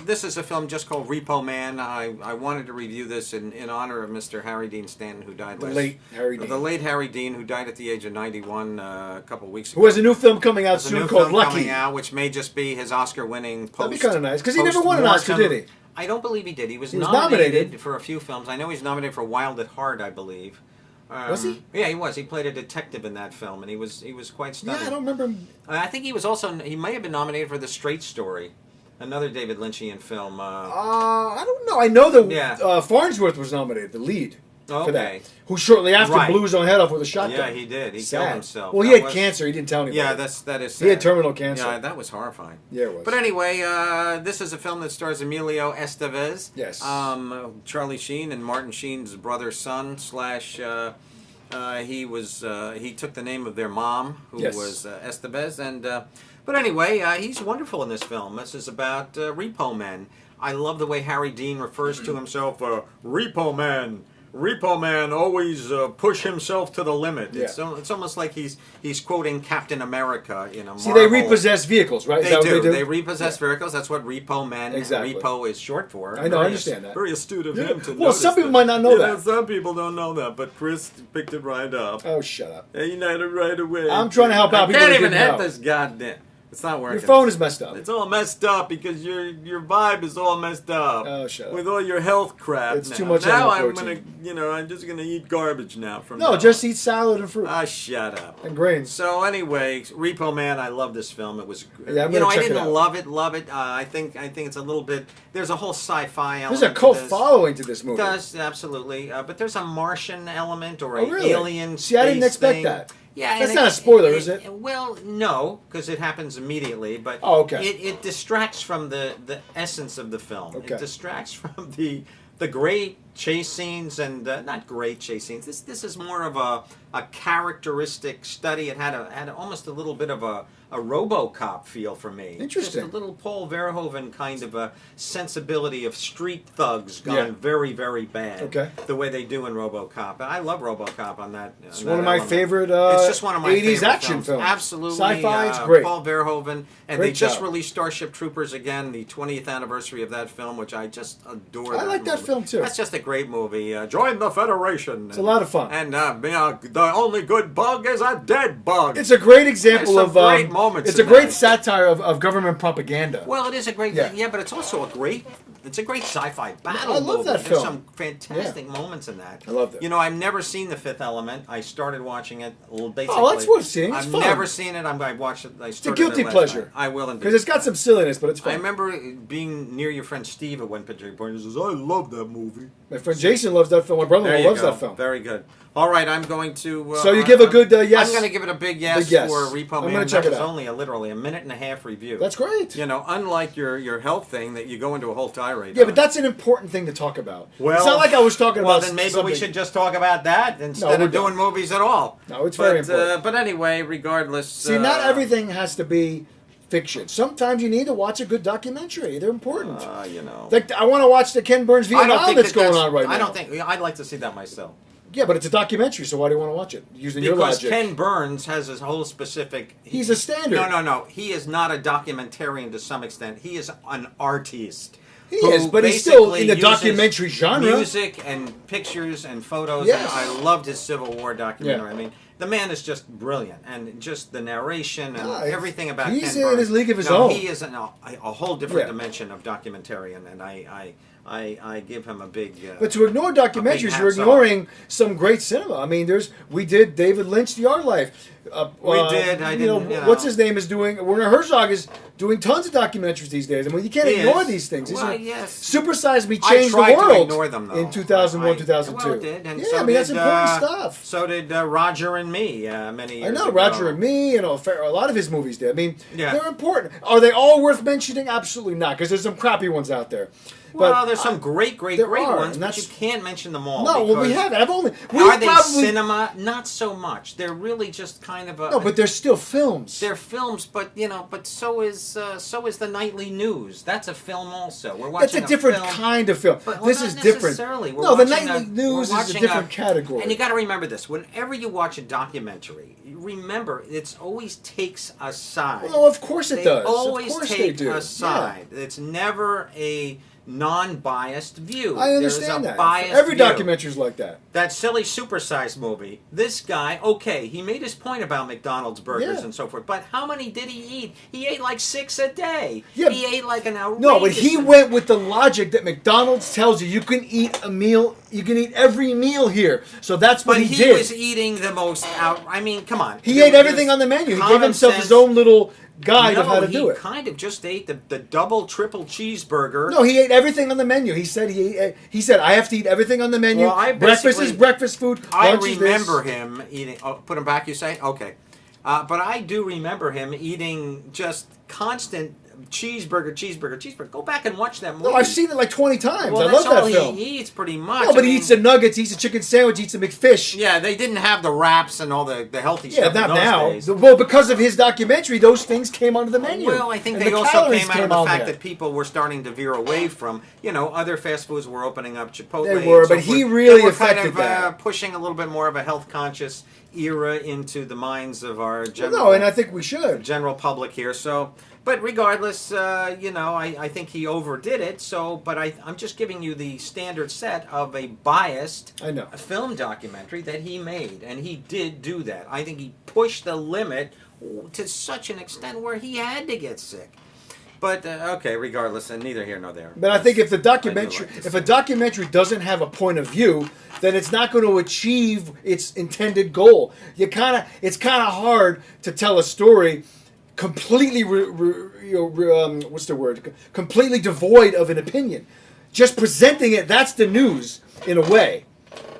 This is a film just called Repo Man. I wanted to review this in honor of Mr. Harry Dean Stanton, who died The late Harry Dean. The late Harry Dean, who died at the age of 91 a couple of weeks ago. Who has a new film coming out There's a soon new called film Lucky. coming out, which may just be his Oscar-winning post. That'd be kind of nice, because he never won an Oscar, did he? I don't believe he did. He was nominated. nominated for a few films. I know he's nominated for Wild at Heart, I believe. Was he? Yeah, he was. He played a detective in that film, and he was quite stunning. Yeah, I don't remember him. I think he was also. He may have been nominated for The Straight Story, another David Lynchian film. I don't know. I know that Yeah. Farnsworth was nominated, the lead. For that. Okay. Who shortly after Right. blew his own head off with a shotgun. Yeah, he did. He Sad. killed himself. Well, he That had was- cancer. He didn't tell anybody. Yeah, that is sad. He had terminal cancer. Yeah, that was horrifying. Yeah, it was. But anyway, this is a film that stars Emilio Estevez. Yes. Charlie Sheen and Martin Sheen's brother, son, slash. He took the name of their mom, who Yes. was Estevez, and but anyway, he's wonderful in this film. This is about Repo Men. I love the way Harry Dean refers to himself, Repo Man. Repo Man always push himself to the limit. Yeah. It's almost like he's quoting Captain America in a See, they Marvel- repossess vehicles, right? Is They that what do. they do? They repossess vehicles. That's what Repo Men. Exactly. Repo is short for. I know, I understand that. Very astute of Yeah. him to Well, notice some people that. might not know that. Some people don't know that, but Chris picked it right up. Oh, shut up. He nailed it right away. I'm trying to help out I people can't that even didn't hit know. this goddamn. It's not working. Your phone is messed up. It's all messed up because your vibe is all messed up. Oh, shut up. With all your health crap. It's now. too much Now animal I'm protein. I'm just gonna eat garbage now from No, now just on. eat salad and fruit. Shut up. And grains. So anyway, Repo Man, I love this film. It was, Yeah, I'm gonna I check it didn't out. love it. I think it's a little bit. There's a whole sci-fi element. There's a cult to this. following to this movie. It does absolutely, but there's a Martian element or Oh, a really? alien. See, I didn't space expect thing. that. Yeah, That's and not a spoiler, is it? Well, no, because it happens immediately. But Oh, okay. it distracts from the essence of the film. Okay. It distracts from the great chase scenes and not great chase scenes. This is more of a characteristic study. It had almost a little bit of a RoboCop feel for me. Interesting. Just a little Paul Verhoeven kind of a sensibility of street thugs gone Yeah. very, very bad. Okay. The way they do in RoboCop. I love RoboCop on that. It's one of my favorite it's just one of my 80s favorite action films. Absolutely. Sci-fi, it's great. Paul Verhoeven. And Great they just job. released Starship Troopers again, the 20th anniversary of that film, which I just adore. I like that movie. film, too. That's just a great movie. Join the Federation. It's a lot of fun. And the only good bug is a dead bug. It's a great example There's of some great moments it's a in great that. satire of government propaganda. Well, it is a great, Yeah. but it's also a great sci-fi battle I love movie. that There's film. some fantastic moments in that. I loved it. I've never seen The Fifth Element. I started watching it basically. Oh, that's worth seeing. It's I've fun. never seen it. I watched it. It's a guilty pleasure. I will indeed. Because it's got some silliness, but it's fun. I remember being near your friend Steve at one particular point. He says, "I love that movie." My friend Jason loves that film. My There brother-in-law you loves go. that film. Very good. All right, I'm going to. So you give a good yes? I'm going to give it a big yes, Big yes. for Repo I'm Man. gonna check That it was out. only literally a minute and a half review. That's great. Unlike your health thing that you go into a whole tirade. Yeah, on. but that's an important thing to talk about. Well, it's not like I was talking well, about. then maybe something. we should just talk about that instead we're of doing done. movies at all. No, it's very important. But anyway, regardless. See, not everything has to be fiction. Sometimes you need to watch a good documentary. They're important. Like I want to watch the Ken Burns I don't Vietnam think that's going on right now. I don't think. I'd like to see that myself. Yeah, but it's a documentary, so why do you want to watch it? Using your Because logic. Ken Burns has his whole specific. He's a standard. No. He is not a documentarian to some extent. He is an artist. He is, but he's still in the basically documentary uses genre. Music and pictures and photos. Yes. And I loved his Civil War documentary. Yeah. I mean, the man is just brilliant, and just the narration and Ah, everything about. he's Ken in Burns. his league of his No, own. He is a whole different Yeah. dimension of documentarian, and I give him a big. But to ignore documentaries, you're ignoring some great cinema. I mean, we did David Lynch, The Art Life. We did. I didn't. What's his name is doing? Werner Herzog is doing tons of documentaries these days. I mean, you can't He ignore is. these things. Well, Isn't it? yes. Super Size Me I changed the tried to world ignore them, though. in 2001, 2002. Well, it did, and yeah, so I mean that's did, important stuff. So did Roger and Me many years I know ago. Roger and Me, a lot of his movies did. I mean, Yeah. they're important. Are they all worth mentioning? Absolutely not, because there's some crappy ones out there. Well, there's some great there are, ones, and but you that's- can't mention them all. No, well, we because haven't. Are We've they probably cinema? Not so much. They're really just kind of a. no, but they're still films. They're films, but but so is the nightly news. That's a film also. We're watching. That's a different film, kind of film. But, This not is different. necessarily. We're No, the watching nightly news we're is a watching different category. And you got to remember this: whenever you watch a documentary, remember it always takes a side. Well, of course it They does. always Of course take they do. a side. It's never a non-biased view. I understand There's a that. biased Every view. documentary's like that. That silly supersized movie. This guy, okay, he made his point about McDonald's burgers Yeah. and so forth, but how many did he eat? He ate like 6 a day. Yeah. He ate like an outrageous. No, but he went with the logic that McDonald's tells you can eat a meal, you can eat every meal here. So that's what But he he did. was eating the most out. I mean, come on. He ate everything on the menu. He gave common himself his sense. own little guide of how to he do it. kind of just ate the double, triple cheeseburger. No, he ate everything on the menu. He said he said I have to eat everything on the menu. Well, I breakfast is basically- breakfast food. I Lunch is this. remember him eating. Oh, put him back, you say? Okay. But I do remember him eating just constant cheeseburger. Go back and watch that movie. No, I've seen it like 20 times. Well, I that's love that all film. he eats pretty much. No, but I he mean, eats the nuggets, eats the chicken sandwich, eats the McFish. Yeah, they didn't have the wraps and all the healthy Yeah, stuff not in those now. days. Well, because of his documentary, those things came onto the menu. Well, I think And they the also calories came out of the on fact there. that people were starting to veer away from, other fast foods were opening up, Chipotle. They were, and so but he forth. really They were kind affected of, that. pushing a little bit more of a health conscious era into the minds of our Well, general. no, and I think we should. General public here. So, but regardless, I think he overdid it. So, but I'm just giving you the standard set of a biased I know. film documentary that he made, and he did do that. I think he pushed the limit to such an extent where he had to get sick. But okay, regardless, and neither here nor there. But I think if the I documentary, do like this if a film. documentary doesn't have a point of view, then it's not going to achieve its intended goal. It's kind of hard to tell a story completely, what's the word? Completely devoid of an opinion. Just presenting it, that's the news in a way.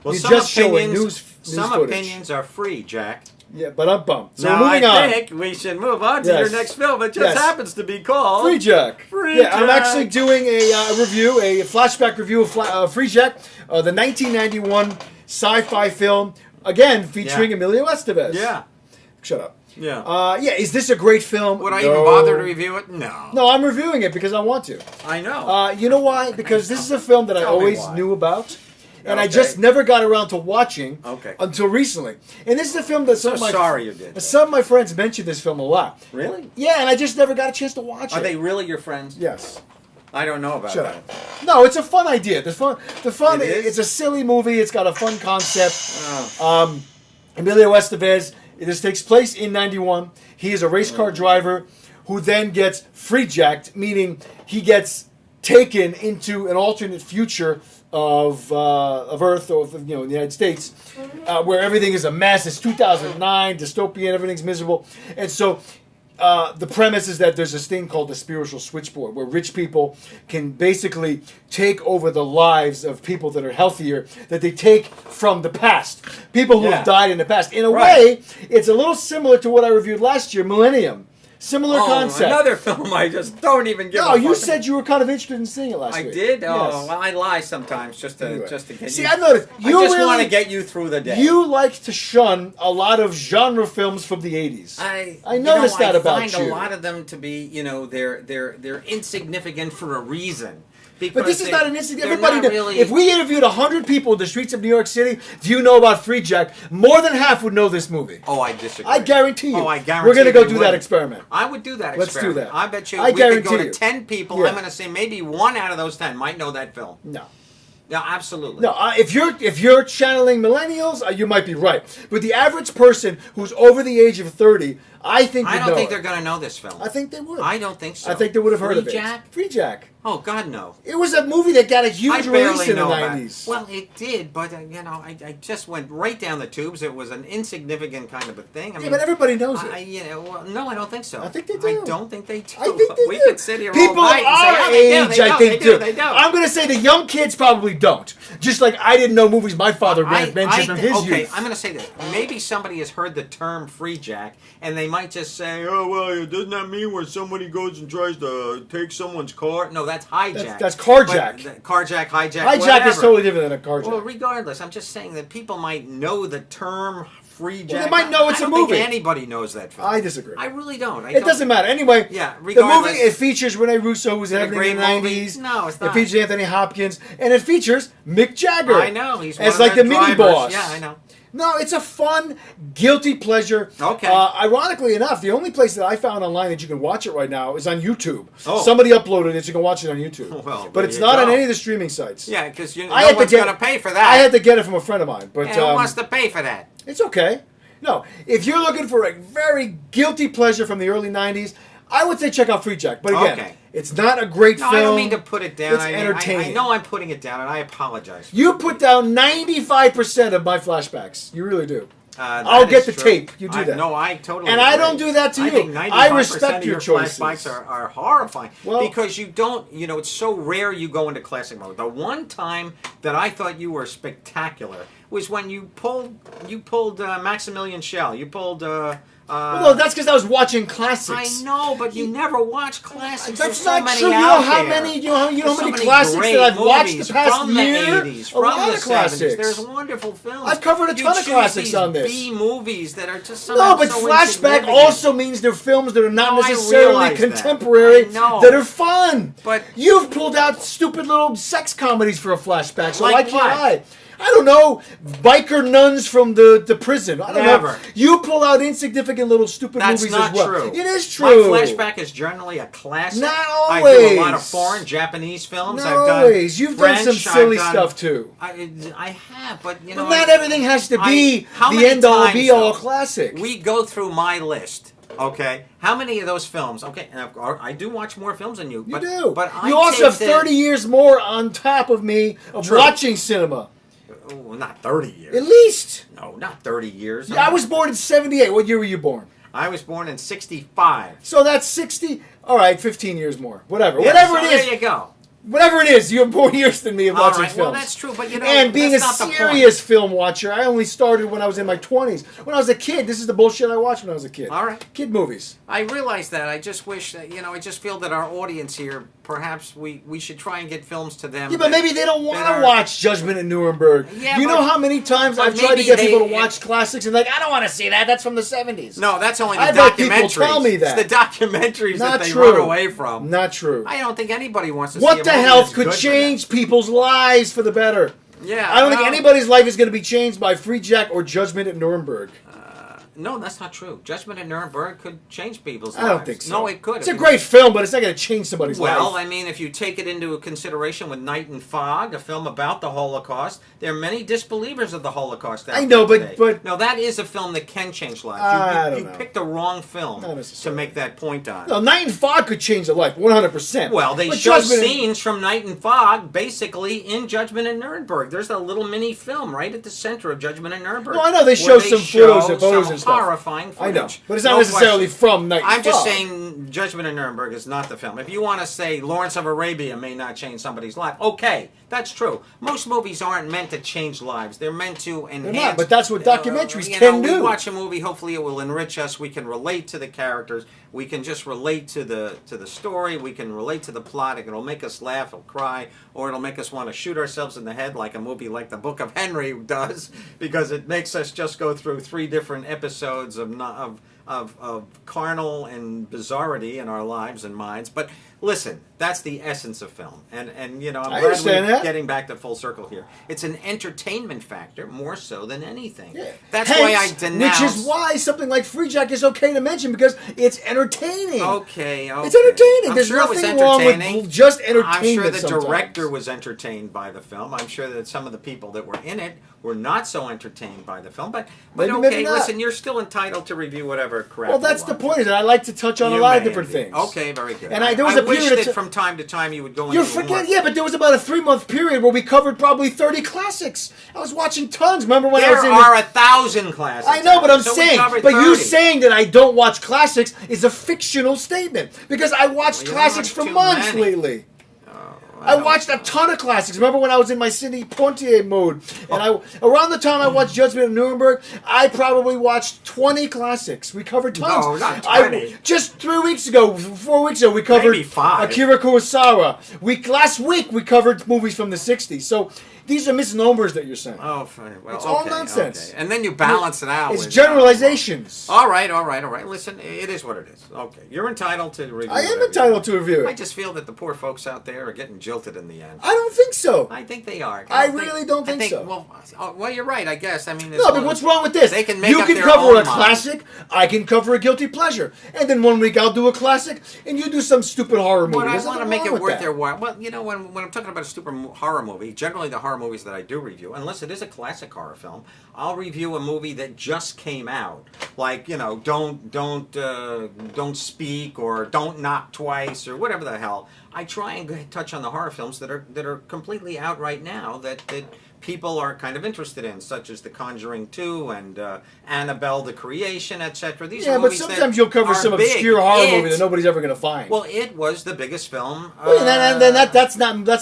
Well, You're some just showing opinions, news some footage. opinions are free, Jack. Yeah, but I'm bummed. So now moving I on. think we should move on to Yes. your next film. It just Yes. happens to be called Free Jack. Free Yeah, I'm Jack. actually doing a review, a flashback review of Free Jack, the 1991 sci-fi film, again featuring Yeah. Emilio Estevez. Yeah, Shut up. yeah. Yeah, is this a great film? Would I No. even bother to review it? No. No, I'm reviewing it because I want to. I know. You know why? Because this is a film that I Tell me always why. knew about. And I Okay. just never got around to watching Okay. until recently. And this is a film that So sorry you did. some of my friends mentioned this film a lot. Really? Yeah, and I just never got a chance to watch Are it. they really your friends? Yes. I don't know about Shut that. up. No, it's a fun idea. The fun. It is? It's a silly movie. It's got a fun concept. Oh. Emilio Estevez. This takes place in '91. He is a race car driver who then gets free jacked, meaning he gets taken into an alternate future of Earth or of, the United States, where everything is a mess. It's 2009, dystopian. Everything's miserable, and so. The premise is that there's this thing called the spiritual switchboard, where rich people can basically take over the lives of people that are healthier, that they take from the past. People who Yeah. have died in the past. In a Right. way, it's a little similar to what I reviewed last year, Millennium. Similar concept. Another film I just don't even give No, a you fuck said you were kind of interested in seeing it last I week. did? Oh, Yes. well, I lie sometimes just to Anyway. get See, you. I noticed I you just really want to get you through the day. you like to shun a lot of genre films from the 80s. I noticed that about I find you. a lot of them to be, they're insignificant for a reason. But this is not an instant. Everybody, really, if we interviewed 100 people in the streets of New York City, do you know about Free Jack? More than half would know this movie. Oh, I disagree. I guarantee you. Oh, I guarantee We're going to they go do that wouldn't. experiment. I would do that Let's do experiment. that. I bet you I we could go guarantee to you. 10 people. Yeah. I'm going to say maybe 1 out of those 10 might know that film. No. Yeah, absolutely. No, if you're channeling millennials, you might be right. But the average person who's over the age of 30, I think would I don't know think it. they're going to know this film. I think they would. I don't think so. I think they would have heard Free of it. Jack? Free Jack. Oh, God, no. It was a movie that got a I huge release barely in the know about 90s. it. Well, it did, but I just went right down the tubes. It was an insignificant kind of a thing. I yeah, mean, but everybody knows it. no, I don't think so. I think they do. I don't think they do. I think they we do. could sit here People all night and say, our oh, they do, age, they I don't, think, they do, do. they don't. I'm going to say the young kids probably don't. Just like I didn't know movies my father mentioned from his youth. I'm going to say this. Maybe somebody has heard the term free jack, and they might just say, "Oh well, doesn't that mean where somebody goes and tries to take someone's car?" No, that's hijack. That's carjack. Carjack, hijack. Hijack whatever. is totally different than a carjack. Well, regardless, I'm just saying that people might know the term free jack. Well, they might know it's I don't a movie. think anybody knows that film. I disagree. I really don't. It doesn't matter. Anyway, Yeah, the regardless. movie, it features Rene Russo, who was happening in the great movie. 90s. No, it's not. It features Anthony Hopkins. And it features Mick Jagger. I know. He's one as of like the the mini drivers. boss. Yeah, I know. No, it's a fun, guilty pleasure. Okay. Ironically enough, the only place that I found online that you can watch it right now is on YouTube. Oh. Somebody uploaded it, so you can watch it on YouTube. Well, but there it's you not go. on any of the streaming sites. Yeah, because no I had to one's get- going to pay for that. I had to get it from a friend of mine. But Yeah, who wants to pay for that? it's okay. No, if you're looking for a very guilty pleasure from the early 90s, I would say check out Free Jack. But again, Okay. it's not a great No, film. I don't mean to put it down. It's I entertaining. know I'm putting it down, and I apologize. You put down 95% of my flashbacks. You really do. That I'll get is the true. tape. You do that. No, I totally And I agree. don't do that to I you. think I 95% respect of your your choices. flashbacks are horrifying. Well- because you don't, it's so rare you go into classic mode. The one time that I thought you were spectacular was when you pulled Maximilian Schell. You pulled... Well, that's because I was watching classics. I know, but you never watch classics. That's There's so not many true. You out know how there. many? You know how There's so many many classics great that I've watched movies the past from year? the 80s, A from lot the of classics. 70s. There's wonderful films. I've covered a You ton of choose classics these on this. B movies that are just No, somehow but so flashback insignificant. also means they're films that are not No, I necessarily realize that. contemporary, I know. that are fun. But- you've pulled out stupid little sex comedies for a flashback, so Like why can't what? I? I don't know, biker nuns from the prison. I don't know. Never. You pull out insignificant little stupid That's movies not as well. true. It is true. My flashback is generally a classic. Not I do a lot of always. foreign Japanese films. Not I've done always. You've done some French, silly I've done- stuff too. I have, but But not everything has to be how the many end-all, times, be-all though, classic. We go through my list. Okay, how many of those films? Okay, and I do watch more films than you. You but, do. But I you also take have 30 years more on top of me of True. watching cinema. Oh, not 30 years. At least. No, not 30 years. Yeah, I was born in 78. What year were you born? I was born in 65. So that's 60. All right, 15 years more. Whatever. Yeah, Whatever so it is. There you go. Whatever it is, you have more years than me of All watching right, films. well, that's true, but and being a that's not the serious film watcher, I only started when I was in my 20s. When I was a kid, this is the bullshit I watched when I was a kid. All right. Kid movies. I realize that. I just wish that, I just feel that our audience here, perhaps we should try and get films to them. Yeah, but maybe they don't want that to are- watch Judgment in Nuremberg. Yeah, you know but- how many times but I've tried to maybe get people to they- watch classics and like, I don't want to see that. That's from the 70s. No, that's only the I've had documentaries. people tell me that. It's the documentaries Not that they true. run away from. Not true. I don't think anybody wants to see What a the movie hell that's could good for change people's lives for the better? them. Yeah, I don't think well, anybody's life is going to be changed by Free Jack or Judgment at Nuremberg. No, that's not true. Judgment at Nuremberg could change people's I lives. don't think so. No, it could. It's a great film, but it's not going to change somebody's Well, life. I mean, if you take it into consideration with Night and Fog, a film about the Holocaust, there are many disbelievers of the Holocaust. Out I know, there but- today. but- no, that is a film that can change lives. I don't you know. picked the wrong film Not to necessarily. make that point on. No, Night and Fog could change a life, 100%. Well, they But show Judgment in- scenes from Night and Fog basically in Judgment at Nuremberg. There's a little mini film right at the center of Judgment at Nuremberg. No, I know they where show some photos and photos some and stuff. horrifying footage. I know, but it's not No necessarily question. from Night and I'm just Fog. saying Judgment at Nuremberg is not the film. If you want to say Lawrence of Arabia may not change somebody's life, okay, that's true. Most movies aren't meant to change lives. They're meant to enhance. not, but that's what documentaries you can know, do. We watch a movie, hopefully it will enrich us. We can relate to the characters. We can just relate to the story. We can relate to the plot. It'll make us laugh or cry, or it'll make us want to shoot ourselves in the head like a movie like The Book of Henry does, because it makes us just go through 3 different episodes of carnal and bizarrity in our lives and minds. But listen, that's the essence of film. And I'm I glad understand we're that. getting back to full circle here. It's an entertainment factor more so than anything. Yeah. That's Hence, why I denounce... Which is why something like Free Jack is okay to mention, because it's entertaining. Okay. It's entertaining. I'm There's sure it was nothing wrong entertaining. with just entertainment. I'm sure the sometimes. director was entertained by the film. I'm sure that some of the people that were in it were not so entertained by the film. But Maybe, okay, maybe not. listen, you're still entitled to review whatever crap. Well, that's you the want. point. Is that I like to touch on a You lot of may different indeed. things. Okay, very good. And there was a wish period of that ti- from time to time you would go You into forget, more. yeah, but there was about a 3-month period where we covered probably 30 classics. I was watching tons. Remember when I There was in are 1,000 classics. I know, but I'm So we saying, covered but you 30. saying that I don't watch classics is a fictional statement because I watched Well, you classics watch for too months many. lately. I watched a ton of classics. Remember when I was in my Sidney Poitier mode? And around the time I watched Judgment of Nuremberg, I probably watched 20 classics. We covered tons. No, not 20. Just 4 weeks ago, we covered Maybe 5. Akira Kurosawa. Last week, we covered movies from the 60s. So these are misnomers that you're saying. Oh, fine. Well, It's okay, all nonsense. okay. And then you balance it out. It's with, generalizations. all right. Listen, it is what it is. Okay, you're entitled to review. I am whatever entitled you to review I it. just feel that the poor folks out there are getting jilted in the end. I don't think so. I think they are. I really don't think so. Well, you're right. I guess. I mean, No, but what's wrong with this? They can make you up can their cover own a mind. classic, I can cover a guilty pleasure, and then 1 week I'll do a classic, and you do some stupid horror movie. But I There's want to nothing make wrong it with worth that. their while. Well, you know, when I'm talking about a stupid horror movie, generally the horror movies that I do review, unless it is a classic horror film, I'll review a movie that just came out, like don't speak or Don't Knock Twice or whatever the hell. I try and touch on the horror films that are completely out right now that people are kind of interested in, such as The Conjuring 2 and Annabelle the Creation, etc. These are Yeah, but movies sometimes that you'll cover are some big. obscure horror It- movie that nobody's ever going to find. Well, it was the biggest film. Well, then that's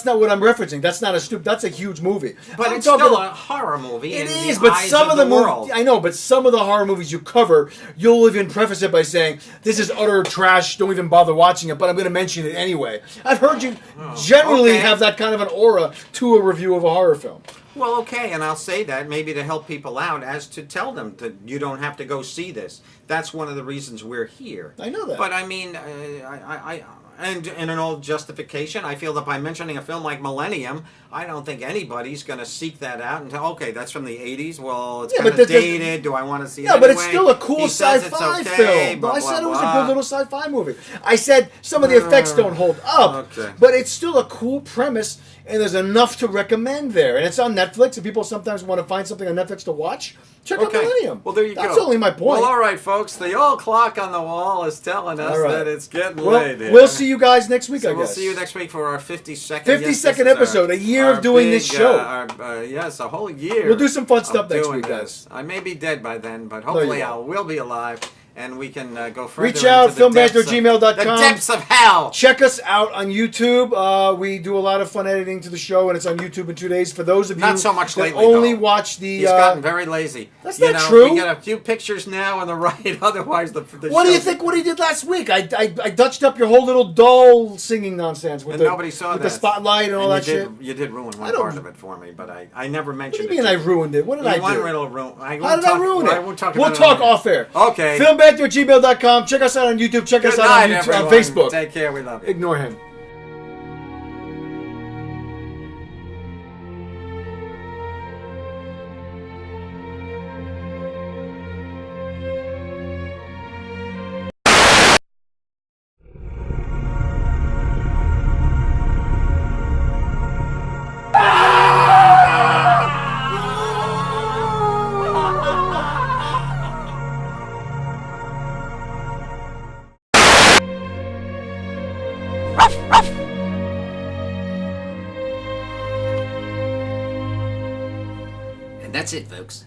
not what I'm referencing. That's not a stupid. That's a huge movie. But I'm it's talking still about- a horror movie. It in is, the but eyes some of the world. movies, I know, but some of the horror movies you cover, you'll even preface it by saying, "This is utter trash. Don't even bother watching it." But I'm going to mention it anyway. I've heard you generally okay. have that kind of an aura to a review of a horror film. Well, okay, and I'll say that maybe to help people out, as to tell them that you don't have to go see this. That's one of the reasons we're here. I know that. But I mean, and in an old justification, I feel that by mentioning a film like Millennium, I don't think anybody's going to seek that out and tell, okay, that's from the 80s. Well, it's Yeah, kind but of that- dated. Do I want to see it Yeah, but it's anyway? still a cool He says it's sci-fi okay, film. blah, I said it was a blah, good little sci-fi movie. I said some of the effects don't hold up, Okay. but it's still a cool premise, and there's enough to recommend there. And it's on Netflix, and people sometimes want to find something on Netflix to watch. Check out Okay. Millennium. Well, there you go. That's only my point. Well, all right, folks. The old clock on the wall is telling us All right. that it's getting Well, late here. we'll see you guys next week, So I we'll guess. see you next week for our 52nd 52nd episode, a year of doing this show. Yes, a whole year. We'll do some fun of stuff next doing week, guys. this. I may be dead by then, but you hopefully I won't. will be alive, and we can go further. Reach out, into the depths of- filmbanter@gmail.com. The depths of hell. Check us out on YouTube. We do a lot of fun editing to the show, and it's on YouTube in 2 days. For those of you Not so much that lately, only though. watch the... He's gotten very lazy. That's You not know, true. We got a few pictures now on the right. Otherwise, the What do you show's- think what he did last week? I Dutched up your whole little doll singing nonsense with And the, nobody saw with that. the spotlight and all And that shit. you did ruin I one don't- part of it for me, but I never What do mentioned you it. mean I ruined it? What did I One do? riddle ruin. How did I ruin it? We'll talk We'll about it talk on off air. Okay. Filmbanter@gmail.com. Check us out on YouTube. Check Good us out night, on, YouTube, on everyone. Facebook. Take care. We love you. Ignore him. And that's it, folks.